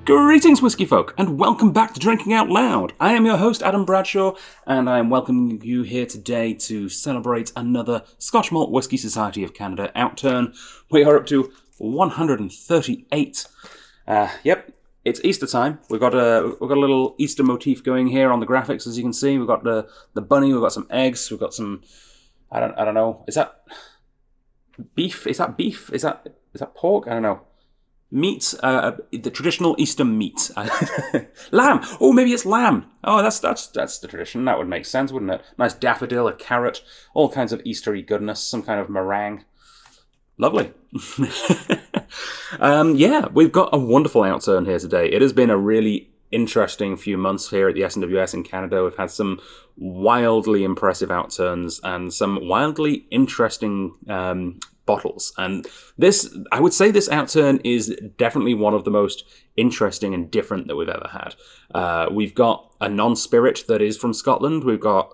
Greetings, whiskey folk, and welcome back to Drinking Out Loud. I am your host, Adam Bradshaw, and I am welcoming you here today to celebrate another Scotch Malt Whisky Society of Canada Outturn. We are up to 138. Yep, it's Easter time. We've got a little Easter motif going here on the graphics, as you can see. We've got the bunny. We've got some eggs. We've got some. I don't know. Is that beef? Is that beef? Is that pork? I don't know. Meat, the traditional Easter meat. Lamb! Oh, maybe it's lamb. Oh, that's the tradition. That would make sense, wouldn't it? Nice daffodil, a carrot, all kinds of Eastery goodness, some kind of meringue. Lovely. We've got a wonderful outturn here today. It has been a really interesting few months here at the SMWS in Canada. We've had some wildly impressive outturns and some wildly interesting bottles, and this, I would say, this outturn is definitely one of the most interesting and different that we've ever had. We've got a non-spirit that is from Scotland. A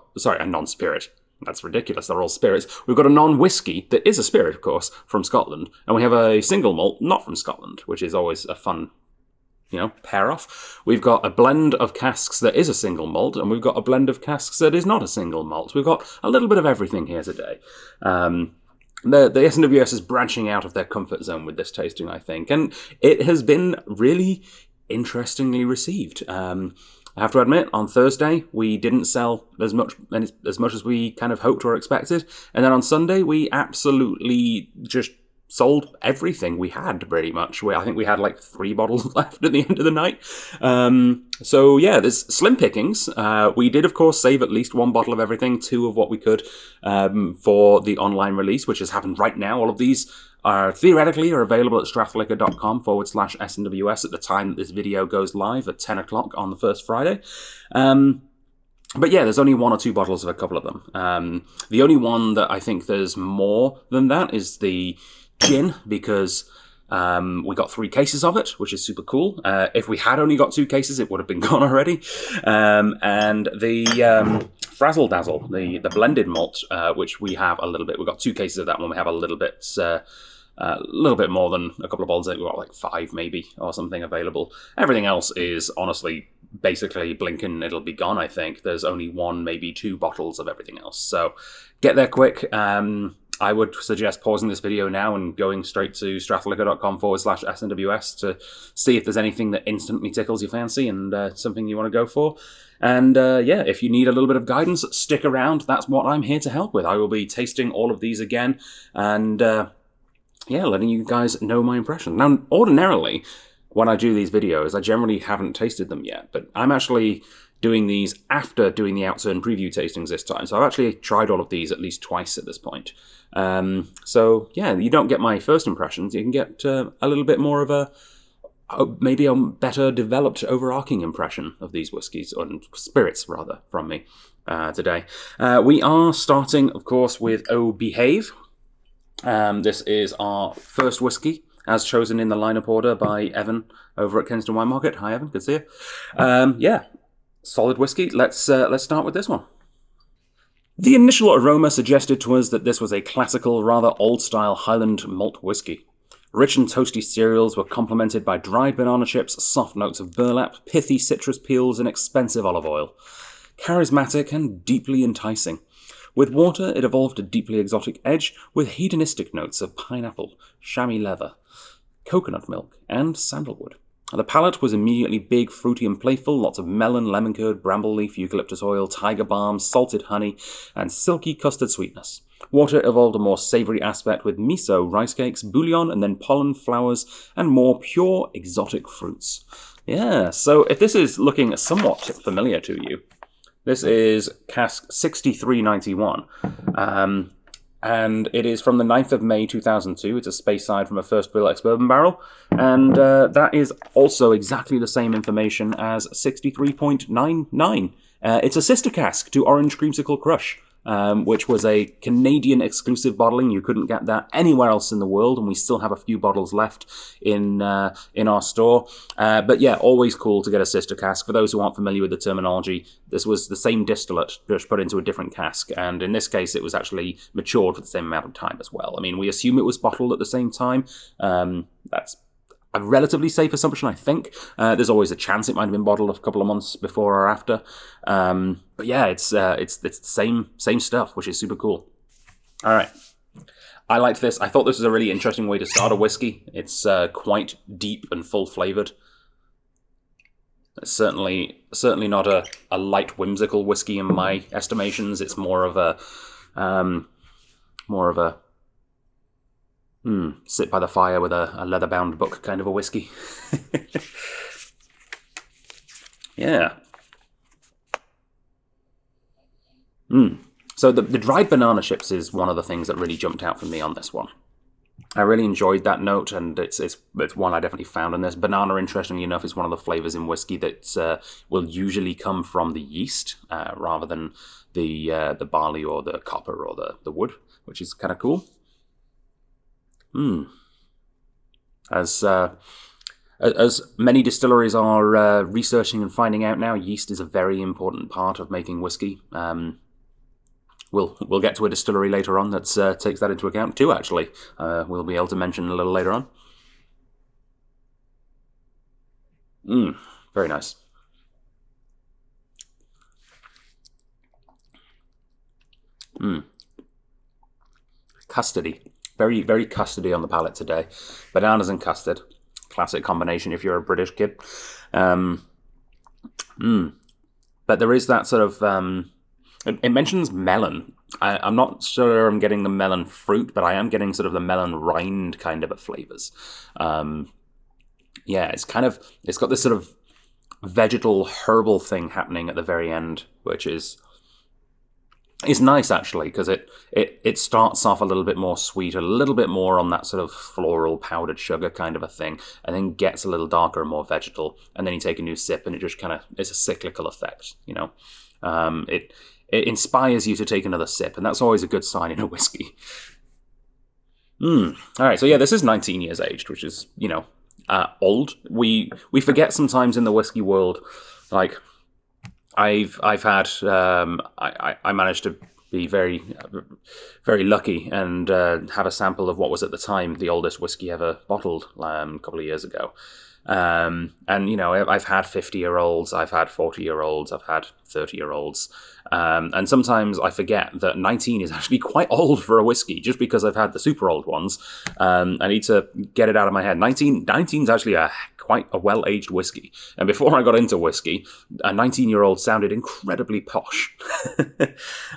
non-spirit. That's ridiculous. They're all spirits. We've got a non-whiskey that is a spirit, of course, from Scotland, and we have a single malt not from Scotland, which is always a fun, pair off. We've got a blend of casks that is a single malt, and we've got a blend of casks that is not a single malt. We've got a little bit of everything here today. The SMWS is branching out of their comfort zone with this tasting, I think, and it has been really interestingly received. I have to admit, on Thursday, we didn't sell as much as we kind of hoped or expected, and then on Sunday, we absolutely just sold everything we had, pretty much. I think we had like 3 bottles left at the end of the night. So yeah, there's slim pickings. We did, of course, save at least 1 bottle of everything, 2 of what we could, for the online release, which has happened right now. All of these are theoretically available at strathliquor.com/SMWS at the time that this video goes live at 10 o'clock on the first Friday. But yeah, there's only 1 or 2 bottles of a couple of them. The only one that I think there's more than that is the gin, because we got 3 cases of it, which is super cool. If we had only got 2 cases, it would have been gone already. And the Frazzle Dazzle, the blended malt, which we have a little bit. We've got 2 cases of that one. We have a little bit more than a couple of bottles. We've got like 5 maybe or something available. Everything else is honestly basically blinking, it'll be gone, I think. There's only 1, maybe 2 bottles of everything else. So get there quick. I would suggest pausing this video now and going straight to strathliquor.com/SMWS to see if there's anything that instantly tickles your fancy and something you want to go for. And if you need a little bit of guidance, stick around. That's what I'm here to help with. I will be tasting all of these again and letting you guys know my impression. Now, ordinarily, when I do these videos, I generally haven't tasted them yet, but I'm actually doing these after doing the outturn preview tastings this time. So I've actually tried all of these at least twice at this point. You don't get my first impressions. You can get a little bit more of maybe a better developed overarching impression of these whiskies, or spirits rather, from me today. We are starting, of course, with Oh Behave. This is our first whiskey, as chosen in the lineup order by Evan over at Kensington Wine Market. Hi, Evan. Good to see you. Solid whiskey. Let's start with this one. The initial aroma suggested to us that this was a classical, rather old-style Highland malt whiskey. Rich and toasty cereals were complemented by dried banana chips, soft notes of burlap, pithy citrus peels, and expensive olive oil. Charismatic and deeply enticing. With water, it evolved a deeply exotic edge with hedonistic notes of pineapple, chamois leather, coconut milk, and sandalwood. The palate was immediately big, fruity and playful, lots of melon, lemon curd, bramble leaf, eucalyptus oil, tiger balm, salted honey, and silky custard sweetness. Water evolved a more savoury aspect with miso, rice cakes, bouillon, and then pollen, flowers, and more pure exotic fruits. Yeah, so if this is looking somewhat familiar to you, this is cask 6391. And it is from the 9th of May 2002. It's a Speyside from a First Fill ex-bourbon barrel. And that is also exactly the same information as 63.99. It's a sister cask to Orange Creamsicle Crush, which was a Canadian exclusive bottling. You couldn't get that anywhere else in the world, and we still have a few bottles left in our store. But yeah, always cool to get a sister cask. For those who aren't familiar with the terminology, this was the same distillate just put into a different cask, and in this case it was actually matured for the same amount of time as well. I mean, we assume it was bottled at the same time. That's a relatively safe assumption, I think. There's always a chance it might have been bottled a couple of months before or after. But yeah, it's the same stuff, which is super cool. All right. I liked this. I thought this was a really interesting way to start a whiskey. It's quite deep and full-flavored. It's certainly not a light, whimsical whiskey in my estimations. It's more of a sit by the fire with a leather-bound book kind of a whiskey. Yeah. So the dried banana chips is one of the things that really jumped out for me on this one. I really enjoyed that note, and it's one I definitely found in this. Banana, interestingly enough, is one of the flavors in whiskey that will usually come from the yeast rather than the barley or the copper or the wood, which is kind of cool. As many distilleries are researching and finding out now, yeast is a very important part of making whiskey. We'll get to a distillery later on that takes that into account too, actually. We'll be able to mention a little later on. Very nice. Custardy. Very, very custardy on the palate today. Bananas and custard. Classic combination if you're a British kid. But there is that sort of... It mentions melon. I'm not sure I'm getting the melon fruit, but I am getting sort of the melon rind kind of flavors. Yeah, it's got this sort of vegetal herbal thing happening at the very end, which is nice actually, because it starts off a little bit more sweet, a little bit more on that sort of floral powdered sugar kind of a thing, and then gets a little darker and more vegetal, and then you take a new sip and it just it's a cyclical effect, you know. It inspires you to take another sip, and that's always a good sign in a whiskey. All right, so yeah, this is 19 years aged, which is, you know, old. We forget sometimes in the whiskey world, like I've had I managed to be very very lucky and have a sample of what was at the time the oldest whiskey ever bottled a couple of years ago. And, you know, I've had 50-year-olds, I've had 40-year-olds, I've had 30-year-olds. And sometimes I forget that 19 is actually quite old for a whiskey, just because I've had the super old ones. I need to get it out of my head. 19 is actually quite a well-aged whiskey. And before I got into whiskey, a 19-year-old sounded incredibly posh. Or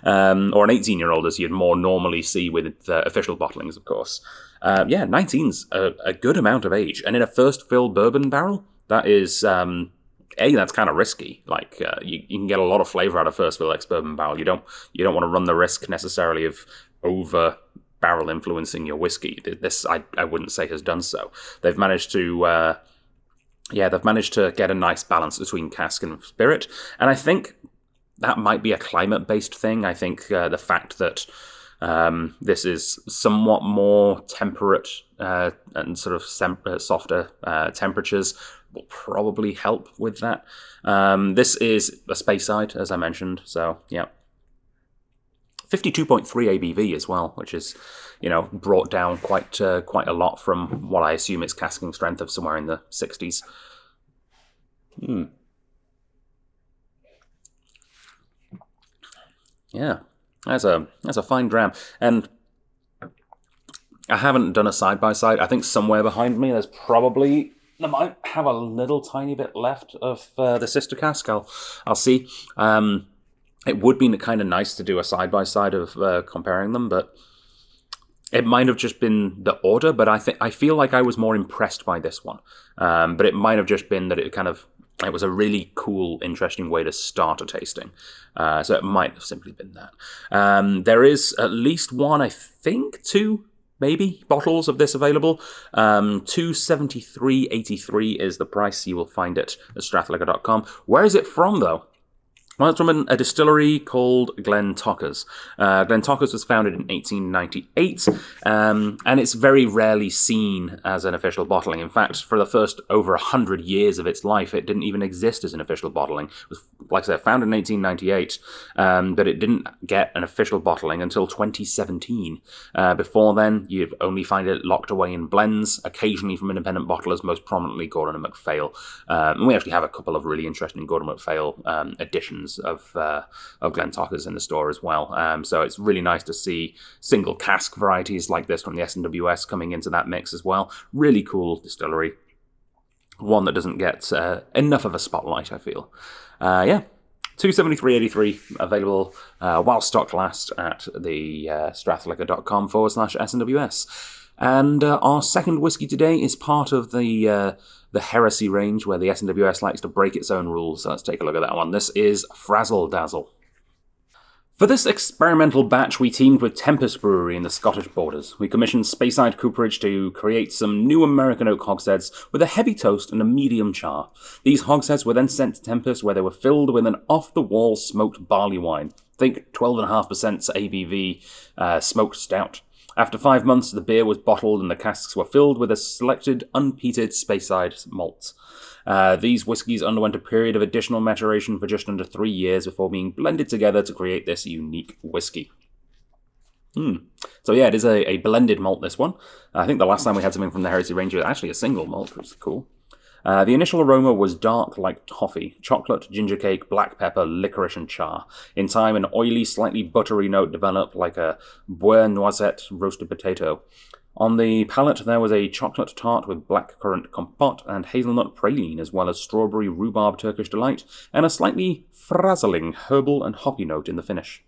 an 18-year-old, as you'd more normally see with official bottlings, of course. 19's a good amount of age. And in a first fill bourbon barrel, that is, that's kind of risky. Like, you can get a lot of flavor out of first fill ex-bourbon barrel. You don't want to run the risk necessarily of over barrel influencing your whiskey. This, I wouldn't say, has done so. They've managed to, get a nice balance between cask and spirit. And I think that might be a climate-based thing. I think the fact that this is somewhat more temperate and sort of softer temperatures will probably help with that. This is a Speyside, as I mentioned, so yeah. 52.3 ABV as well, which is, you know, brought down quite a lot from what I assume its casking strength of somewhere in the 60s. Yeah. That's a fine dram, and I haven't done a side-by-side. I think somewhere behind me I might have a little tiny bit left of the sister cask. I'll see. It would be kind of nice to do a side-by-side of comparing them, but it might have just been the order. But I feel like I was more impressed by this one. But it might have just been that it was a really cool, interesting way to start a tasting. So it might have simply been that. There is at least one, I think, two, maybe, bottles of this available. $273.83 is the price. You will find it at strathliquor.com. Where is it from, though? Well, it's from a distillery called Glen Tockers. Glen Tockers was founded in 1898, and it's very rarely seen as an official bottling. In fact, for the first over 100 years of its life, it didn't even exist as an official bottling. It was, like I said, founded in 1898, but it didn't get an official bottling until 2017. Before then, you'd only find it locked away in blends, occasionally from independent bottlers, most prominently Gordon and MacPhail. And we actually have a couple of really interesting Gordon and MacPhail editions of Glen Tockers in the store as well. So it's really nice to see single cask varieties like this from the SMWS coming into that mix as well. Really cool distillery. One that doesn't get enough of a spotlight, I feel. Yeah. $273.83 available while stock lasts at the strathliquor.com/SMWS. And our second whiskey today is part of the Heresy range, where the SMWS likes to break its own rules. So let's take a look at that one. This is Frazzle Dazzle. For this experimental batch, we teamed with Tempest Brewery in the Scottish Borders. We commissioned Speyside Cooperage to create some new American oak hogsheads with a heavy toast and a medium char. These hogsheads were then sent to Tempest, where they were filled with an off-the-wall smoked barley wine. Think 12.5% ABV smoked stout. After 5 months, the beer was bottled and the casks were filled with a selected unpeated Speyside malt. These whiskies underwent a period of additional maturation for just under 3 years before being blended together to create this unique whiskey. So yeah, it is a blended malt, this one. I think the last time we had something from the Heresy range was actually a single malt, which is cool. The initial aroma was dark like toffee, chocolate, ginger cake, black pepper, licorice, and char. In time, an oily, slightly buttery note developed like a beurre noisette roasted potato. On the palate, there was a chocolate tart with blackcurrant compote and hazelnut praline, as well as strawberry rhubarb Turkish delight, and a slightly frazzling herbal and hoppy note in the finish.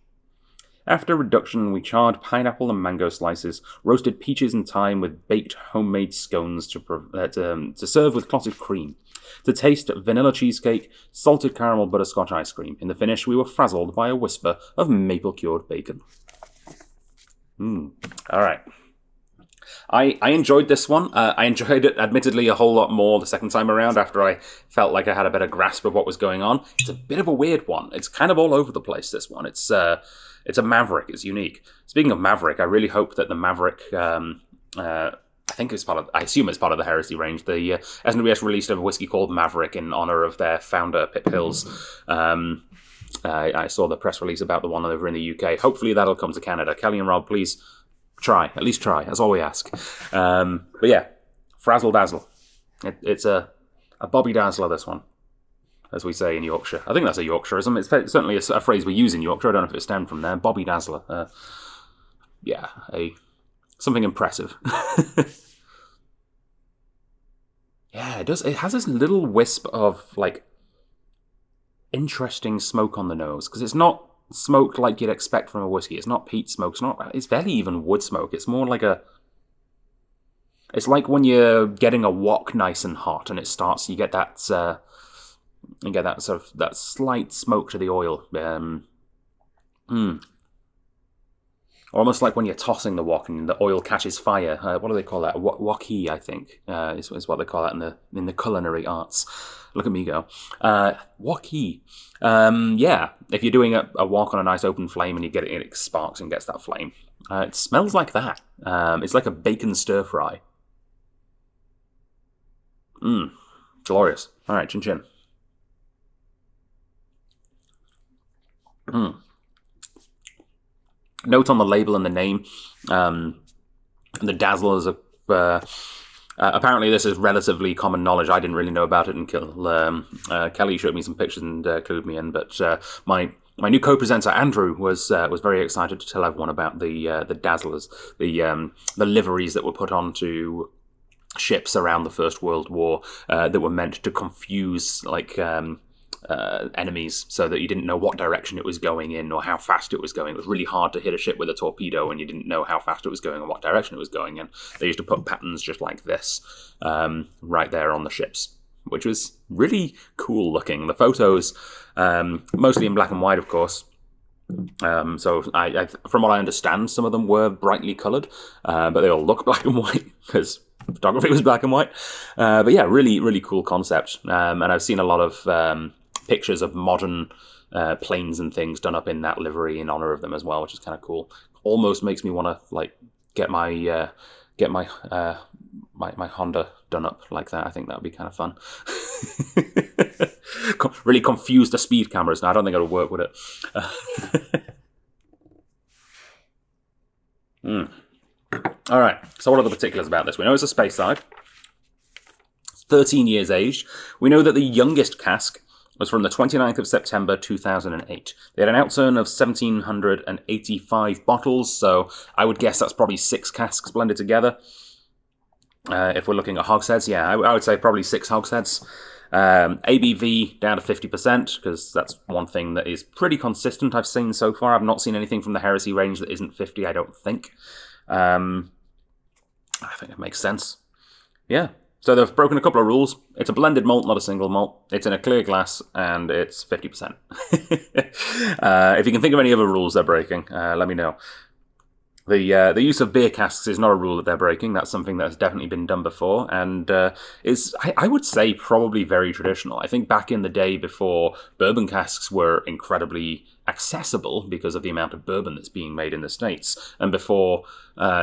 After reduction, we charred pineapple and mango slices, roasted peaches and thyme with baked homemade scones to serve with clotted cream. To taste, vanilla cheesecake, salted caramel butterscotch ice cream. In the finish, we were frazzled by a whisper of maple-cured bacon. All right. I enjoyed this one. I enjoyed it, admittedly, a whole lot more the second time around after I felt like I had a better grasp of what was going on. It's a bit of a weird one. It's kind of all over the place, this one. It's a Maverick. It's unique. Speaking of Maverick, I really hope that the Maverick, I assume it's part of the Heresy range. The SMWS released a whiskey called Maverick in honor of their founder, Pip Hills. I saw the press release about the one over in the UK. Hopefully that'll come to Canada. Kelly and Rob, please try. At least try. That's all we ask. But yeah, Frazzle Dazzle. It's a Bobby Dazzler, this one, as we say in Yorkshire. I think that's a Yorkshireism. It's certainly a phrase we use in Yorkshire. I don't know if it stemmed from there. Bobby Dazzler. Something impressive. Yeah, it does. It has this little wisp of, like, interesting smoke on the nose, because it's not smoked like you'd expect from a whiskey. It's not peat smoke. It's barely even wood smoke. It's more like it's like when you're getting a wok nice and hot, and it starts. You get that sort of that slight smoke to the oil. Almost like when you're tossing the wok and the oil catches fire. What do they call that? Wacky, I think, is what they call that in the culinary arts. Look at me go. Wacky. Yeah, if you're doing a wok on a nice open flame and you get it sparks and gets that flame. It smells like that. It's like a bacon stir fry. Glorious. All right, chin chin. Note on the label and the name. The Dazzlers are... apparently this is relatively common knowledge. I didn't really know about it until Kelly showed me some pictures and clued me in. But my new co-presenter Andrew was very excited to tell everyone about the Dazzlers, the liveries that were put onto ships around the First World War that were meant to confuse enemies, so that you didn't know what direction it was going in or how fast it was going. It was really hard to hit a ship with a torpedo and you didn't know how fast it was going and what direction it was going in. They used to put patterns just like this right there on the ships, which was really cool looking. The photos, mostly in black and white, of course. So I from what I understand, some of them were brightly coloured, but they all look black and white because photography was black and white. But yeah, really, really cool concept. And I've seen a lot of pictures of modern planes and things done up in that livery in honor of them as well, which is kind of cool. Almost makes me want to like get my my Honda done up like that. I think that would be kind of fun. Really confuse the speed cameras now. I don't think it'll work with it. All right, so what are the particulars about this? We know it's a space dive. It's 13 years aged. We know that the youngest cask was from the 29th of September 2008. They had an outturn of 1,785 bottles, so I would guess that's probably 6 casks blended together. If we're looking at hogsheads, yeah, I would say probably 6 hogsheads. ABV down to 50%, because that's one thing that is pretty consistent I've seen so far. I've not seen anything from the Heresy range that isn't 50, I don't think. I think it makes sense. Yeah. So they've broken a couple of rules. It's a blended malt, not a single malt. It's in a clear glass, and it's 50%. If you can think of any other rules they're breaking, let me know. The use of beer casks is not a rule that they're breaking. That's something that's definitely been done before, and is, I would say, probably very traditional. I think back in the day before bourbon casks were incredibly accessible because of the amount of bourbon that's being made in the States, and before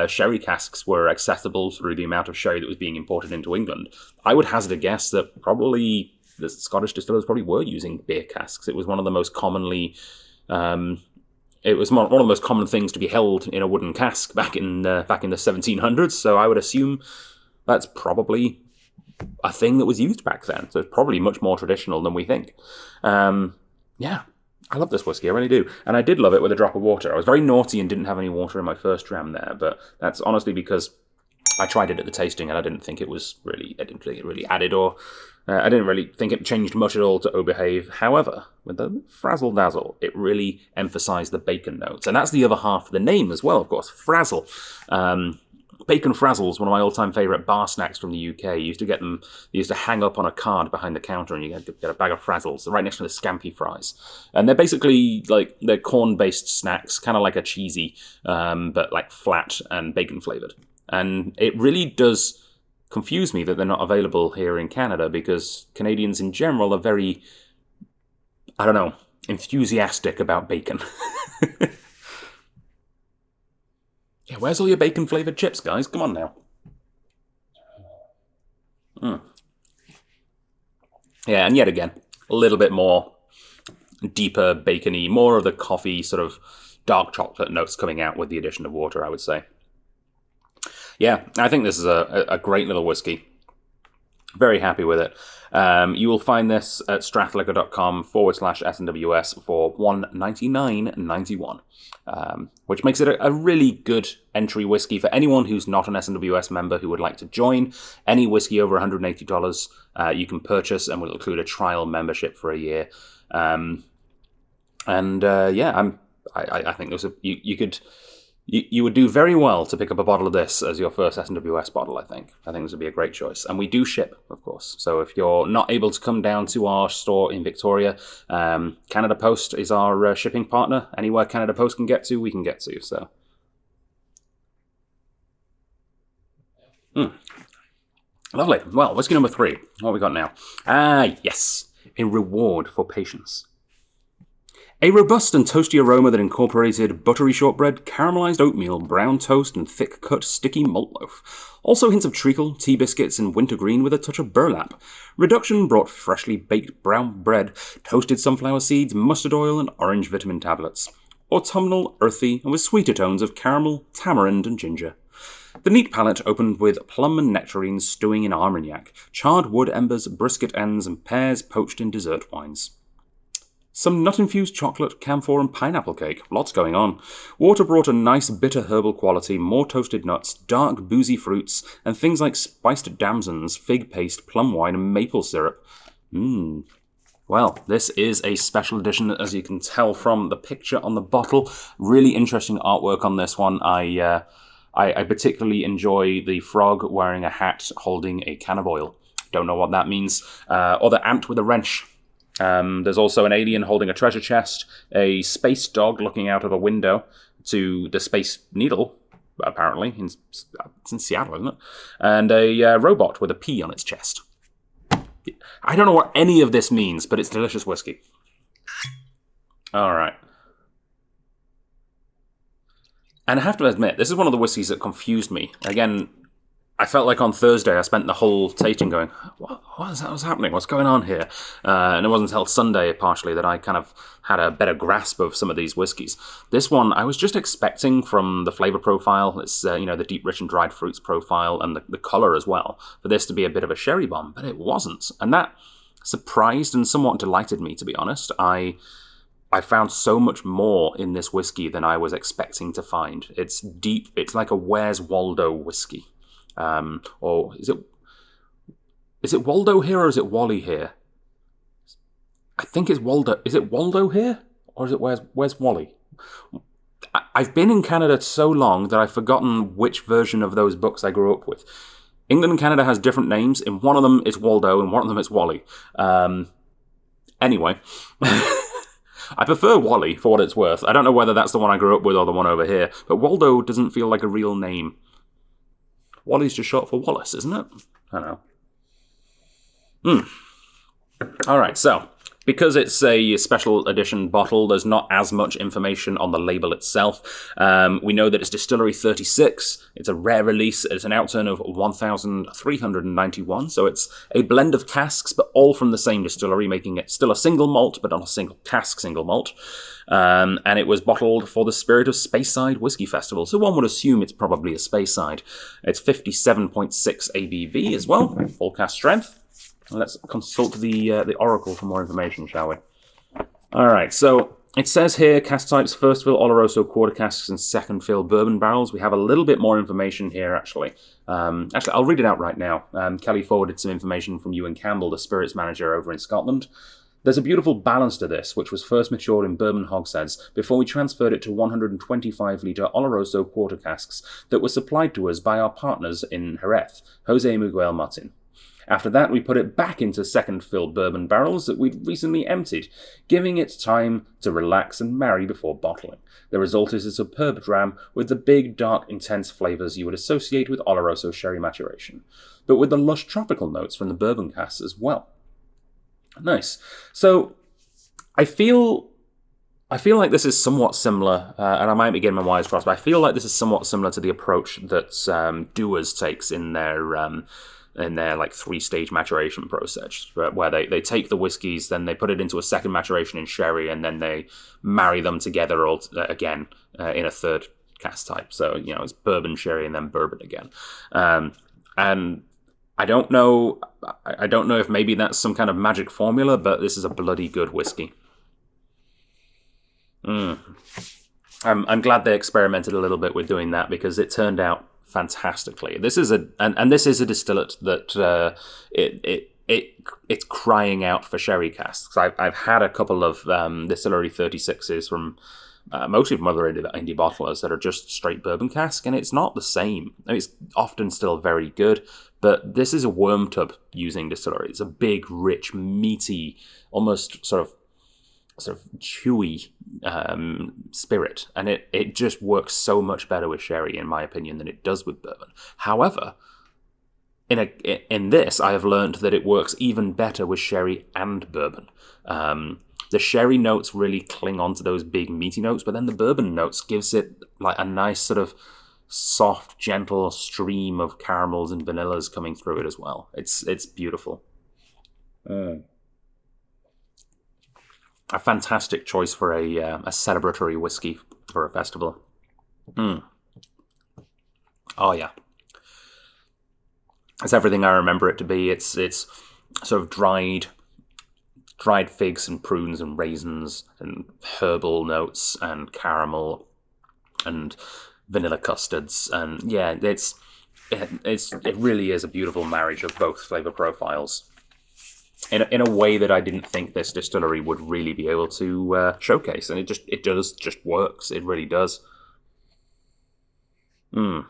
sherry casks were accessible through the amount of sherry that was being imported into England, I would hazard a guess that probably the Scottish distillers probably were using beer casks. It was one of the most commonly... It was one of the most common things to be held in a wooden cask back in the 1700s, so I would assume that's probably a thing that was used back then. So it's probably much more traditional than we think. Yeah, I love this whiskey, I really do. And I did love it with a drop of water. I was very naughty and didn't have any water in my first dram there, but that's honestly because I tried it at the tasting and I didn't think it really added, or I didn't really think it changed much at all to O'Behave. However, with the Frazzle Dazzle, it really emphasised the bacon notes. And that's the other half of the name as well, of course, Frazzle. Bacon Frazzle's one of my all-time favourite bar snacks from the UK. You used to hang up on a card behind the counter and you get a bag of Frazzles right next to the Scampi fries. And they're basically like, they're corn-based snacks, kind of like a cheesy, but like flat and bacon flavoured. And it really does confuse me that they're not available here in Canada, because Canadians in general are very, I don't know, enthusiastic about bacon. Yeah, where's all your bacon-flavoured chips, guys? Come on now. Yeah, and yet again, a little bit more deeper bacony, more of the coffee, sort of dark chocolate notes coming out with the addition of water, I would say. Yeah, I think this is a great little whiskey. Very happy with it. You will find this at strathliquor.com/SMWS for $199.91, which makes it a really good entry whiskey for anyone who's not an SMWS member who would like to join. Any whiskey over $180 you can purchase, and will include a trial membership for a year. I think this you would do very well to pick up a bottle of this as your first SMWS bottle, I think. I think this would be a great choice. And we do ship, of course. So if you're not able to come down to our store in Victoria, Canada Post is our shipping partner. Anywhere Canada Post can get to, we can get to. So, Lovely. Well, whiskey number 3. What have we got now? Yes. A reward for patience. A robust and toasty aroma that incorporated buttery shortbread, caramelized oatmeal, brown toast, and thick-cut sticky malt loaf. Also hints of treacle, tea biscuits, and wintergreen with a touch of burlap. Reduction brought freshly baked brown bread, toasted sunflower seeds, mustard oil, and orange vitamin tablets. Autumnal, earthy, and with sweeter tones of caramel, tamarind, and ginger. The neat palate opened with plum and nectarines stewing in Armagnac, charred wood embers, brisket ends, and pears poached in dessert wines. Some nut-infused chocolate, camphor, and pineapple cake. Lots going on. Water brought a nice bitter herbal quality, more toasted nuts, dark boozy fruits, and things like spiced damsons, fig paste, plum wine, and maple syrup. Well, this is a special edition, as you can tell from the picture on the bottle. Really interesting artwork on this one. I particularly enjoy the frog wearing a hat holding a can of oil. Don't know what that means. Or the ant with a wrench. There's also an alien holding a treasure chest, a space dog looking out of a window to the Space Needle, apparently. It's in Seattle, isn't it? And a robot with a P on its chest. I don't know what any of this means, but it's delicious whiskey. All right. And I have to admit, this is one of the whiskies that confused me. Again, I felt like on Thursday I spent the whole tasting going, what's happening? What's going on here? And it wasn't until Sunday, partially, that I kind of had a better grasp of some of these whiskies. This one, I was just expecting from the flavour profile, it's the deep, rich and dried fruits profile, and the colour as well, for this to be a bit of a sherry bomb, but it wasn't. And that surprised and somewhat delighted me, to be honest. I found so much more in this whiskey than I was expecting to find. It's deep. It's like a Where's Waldo whiskey. Or is it Waldo here or is it Wally here? I think it's Waldo. Is it Waldo here or is it where's Wally? I've been in Canada so long that I've forgotten which version of those books I grew up with. England and Canada has different names. In one of them it's Waldo, and one of them it's Wally. Anyway, I prefer Wally for what it's worth. I don't know whether that's the one I grew up with or the one over here, but Waldo doesn't feel like a real name. Wally's just short for Wallace, isn't it? I don't know. Alright, so, because it's a special edition bottle, there's not as much information on the label itself. We know that it's Distillery 36, it's a rare release, it's an outturn of 1,391, so it's a blend of casks, but all from the same distillery, making it still a single malt, but not a single cask single malt. And it was bottled for the Spirit of Speyside Whiskey Festival, so one would assume it's probably a Speyside. It's 57.6 ABV as well, full cask strength. Let's consult the Oracle for more information, shall we? Alright, so it says here, cask types, first fill Oloroso quarter casks and second fill bourbon barrels. We have a little bit more information here, actually. I'll read it out right now. Kelly forwarded some information from Ewan Campbell, the spirits manager over in Scotland. There's a beautiful balance to this, which was first matured in bourbon hogsheads before we transferred it to 125-litre Oloroso quarter casks that were supplied to us by our partners in Jerez, Jose Miguel Martin. After that, we put it back into second-filled bourbon barrels that we'd recently emptied, giving it time to relax and marry before bottling. The result is a superb dram with the big, dark, intense flavours you would associate with Oloroso sherry maturation, but with the lush tropical notes from the bourbon casks as well. Nice. So, I feel like this is somewhat similar, and I might be getting my wires crossed, but I feel like this is somewhat similar to the approach that Dewar's takes in their like 3-stage maturation process, where they take the whiskies, then they put it into a second maturation in sherry, and then they marry them together again in a third cask type. So it's bourbon, sherry, and then bourbon again. And I don't know if maybe that's some kind of magic formula, but this is a bloody good whiskey. I'm glad they experimented a little bit with doing that, because it turned out fantastically. This is this is a distillate that it's crying out for sherry casks. I've had a couple of Distillery 36s from mostly from other indie bottlers that are just straight bourbon cask, and it's not the same. I mean, it's often still very good, but this is a worm tub using distillery. It's a big, rich, meaty, almost sort of chewy spirit, and it just works so much better with sherry, in my opinion, than it does with bourbon. However, in this, I have learned that it works even better with sherry and bourbon. The sherry notes really cling on to those big meaty notes, but then the bourbon notes gives it like a nice sort of soft, gentle stream of caramels and vanillas coming through it as well. It's beautiful. A fantastic choice for a celebratory whiskey for a festival. Oh yeah, it's everything I remember it to be. It's sort of dried figs and prunes and raisins and herbal notes and caramel and vanilla custards, and yeah, it really is a beautiful marriage of both flavor profiles. In a way that I didn't think this distillery would really be able to showcase, and it does works. It really does. I'm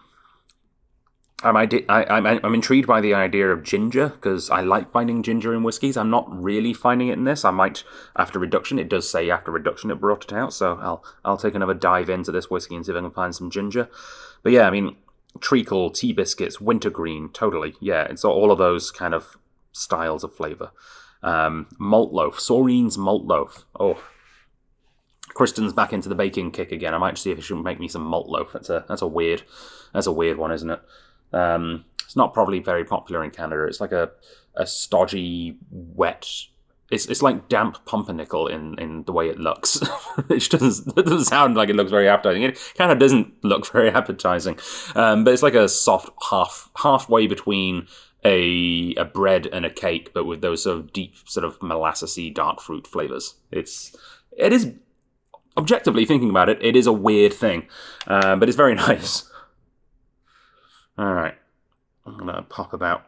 intrigued by the idea of ginger, because I like finding ginger in whiskies. I'm not really finding it in this. I might after reduction. It does say after reduction it brought it out, so I'll take another dive into this whiskey and see if I can find some ginger. But yeah, I mean, treacle, tea biscuits, wintergreen, totally. Yeah, it's all of those kind of styles of flavour. Malt loaf, Saurine's malt loaf. Oh, Kristen's back into the baking kick again. I might see if she should make me some malt loaf. That's a weird one, isn't it? It's not probably very popular in Canada. It's like a stodgy, wet. It's like damp pumpernickel in the way it looks. It doesn't sound like it looks very appetizing. It kind of doesn't look very appetizing. But it's like a soft halfway between a bread and a cake, but with those sort of deep, sort of molassesy dark fruit flavors. It is objectively thinking about it, it is a weird thing, but it's very nice. All right, I'm gonna pop about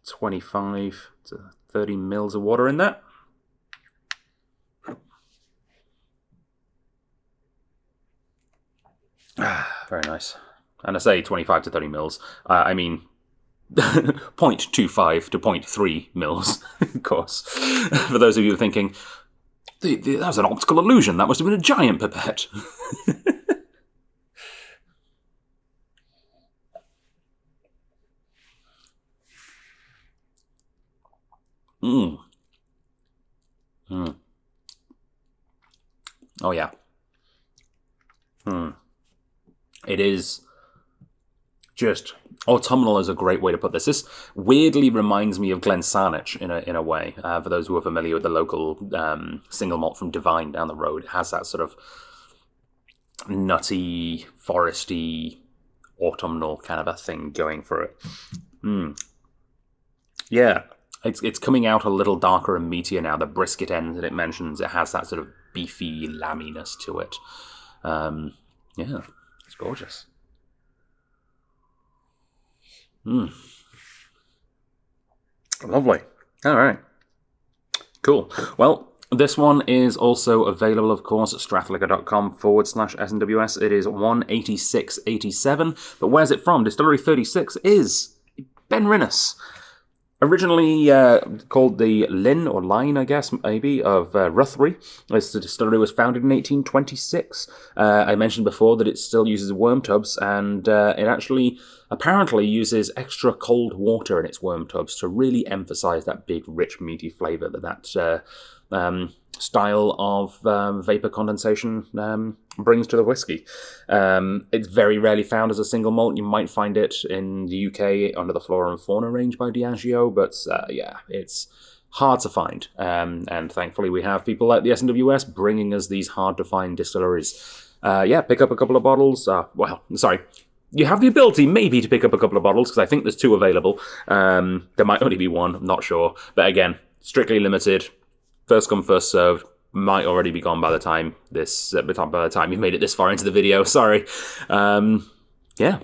25 to 30 mils of water in that. Very nice. And I say 25 to 30 mils. I mean 0.25 to 0.3 mils, of course. For those of you thinking, that was an optical illusion. That must have been a giant pipette. Oh, yeah. It is just autumnal is a great way to put this. This weirdly reminds me of Glensanich in a way. For those who are familiar with the local single malt from Divine down the road, it has that sort of nutty, foresty, autumnal kind of a thing going for it. Yeah, it's coming out a little darker and meatier now. The brisket end that it mentions, it has that sort of beefy lamminess to it. Yeah, it's gorgeous. Lovely. All right. Cool. Well, this one is also available, of course, at strathliquor.com/SMWS. It is 186.87. But where's it from? Distillery 36 is Benrinnes. Originally called the Lynn, or Line, I guess, maybe, of Ruthrie. This distillery was founded in 1826. I mentioned before that it still uses worm tubs, and it actually apparently uses extra cold water in its worm tubs to really emphasize that big, rich, meaty flavor that style of vapor condensation brings to the whiskey. It's very rarely found as a single malt. You might find it in the UK under the Flora and Fauna range by Diageo, but yeah, it's hard to find. And thankfully we have people like the SMWS bringing us these hard-to-find distilleries. Yeah, pick up a couple of bottles. You have the ability maybe to pick up a couple of bottles, because I think there's 2 available. There might only be 1, I'm not sure. But again, strictly limited. First come, first served. Might already be gone by the time you've made it this far into the video. Sorry. Yeah.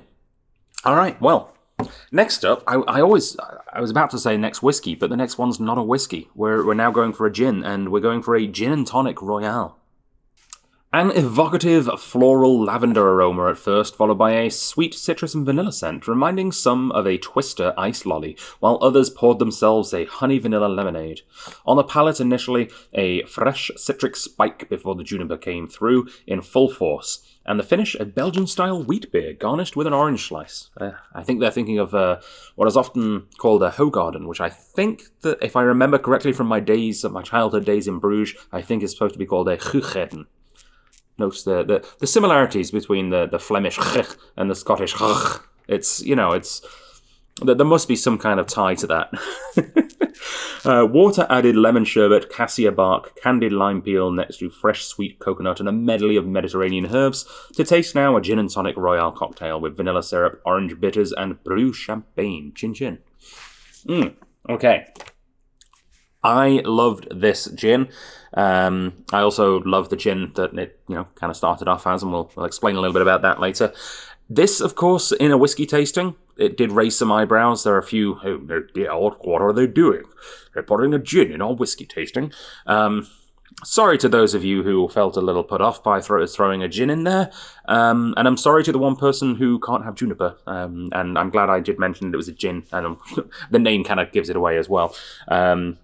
All right. Well, next up, I was about to say next whiskey, but the next one's not a whiskey. We're now going for a gin, and we're going for a gin and tonic royale. An evocative floral lavender aroma at first, followed by a sweet citrus and vanilla scent, reminding some of a Twister ice lolly, while others poured themselves a honey vanilla lemonade. On the palate initially, a fresh citric spike before the juniper came through in full force, and the finish a Belgian-style wheat beer garnished with an orange slice. I think they're thinking of what is often called a Hoegaarden, which I think that, if I remember correctly from my childhood days in Bruges, I think is supposed to be called a Guugeten. Notice the similarities between the Flemish and the Scottish. There must be some kind of tie to that. Water-added lemon sherbet, cassia bark, candied lime peel next to fresh sweet coconut and a medley of Mediterranean herbs. To taste now, a gin and tonic royale cocktail with vanilla syrup, orange bitters, and Bru champagne. Chin chin. Okay. I loved this gin. I also love the gin that it, kind of started off as, and we'll explain a little bit about that later. This, of course, in a whiskey tasting, it did raise some eyebrows. There are a few who, what are they doing? They're putting a gin in our whiskey tasting. Sorry to those of you who felt a little put off by throwing a gin in there. And I'm sorry to the one person who can't have juniper. And I'm glad I did mention it was a gin. And the name kind of gives it away as well. I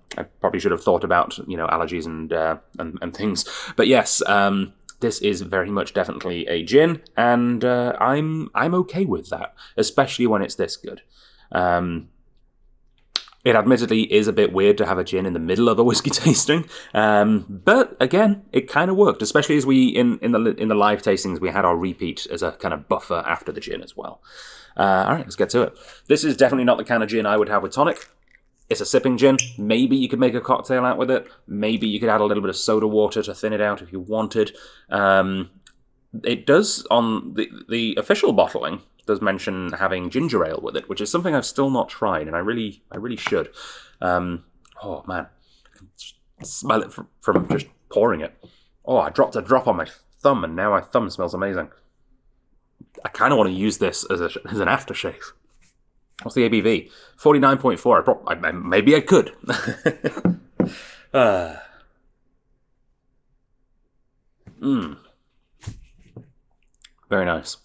probably should have thought about, allergies and things. But yes, this is very much definitely a gin. And I'm okay with that, especially when it's this good. It admittedly is a bit weird to have a gin in the middle of a whiskey tasting, but again, it kind of worked. Especially as we in the live tastings, we had our repeat as a kind of buffer after the gin as well. All right, let's get to it. This is definitely not the kind of gin I would have with tonic. It's a sipping gin. Maybe you could make a cocktail out with it. Maybe you could add a little bit of soda water to thin it out if you wanted. It does, on the official bottling, does mention having ginger ale with it, which is something I've still not tried, and I really should. Oh man, I can smell it from just pouring it. Oh, I dropped a drop on my thumb, and now my thumb smells amazing. I kind of want to use this as an aftershave. What's the ABV? 49.4. Maybe I could. Very nice.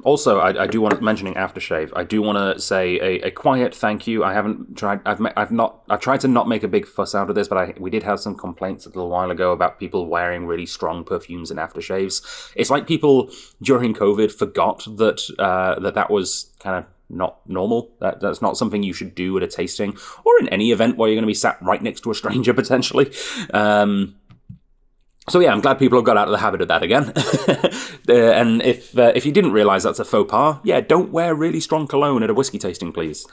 Also, I do want to, mentioning aftershave, I do want to say a quiet thank you. I haven't tried. I've tried to not make a big fuss out of this, but we did have some complaints a little while ago about people wearing really strong perfumes and aftershaves. It's like people during COVID forgot that that was kind of not normal. That's not something you should do at a tasting or in any event where you're going to be sat right next to a stranger potentially. So yeah, I'm glad people have got out of the habit of that again. And if you didn't realise that's a faux pas, yeah, don't wear really strong cologne at a whiskey tasting, please.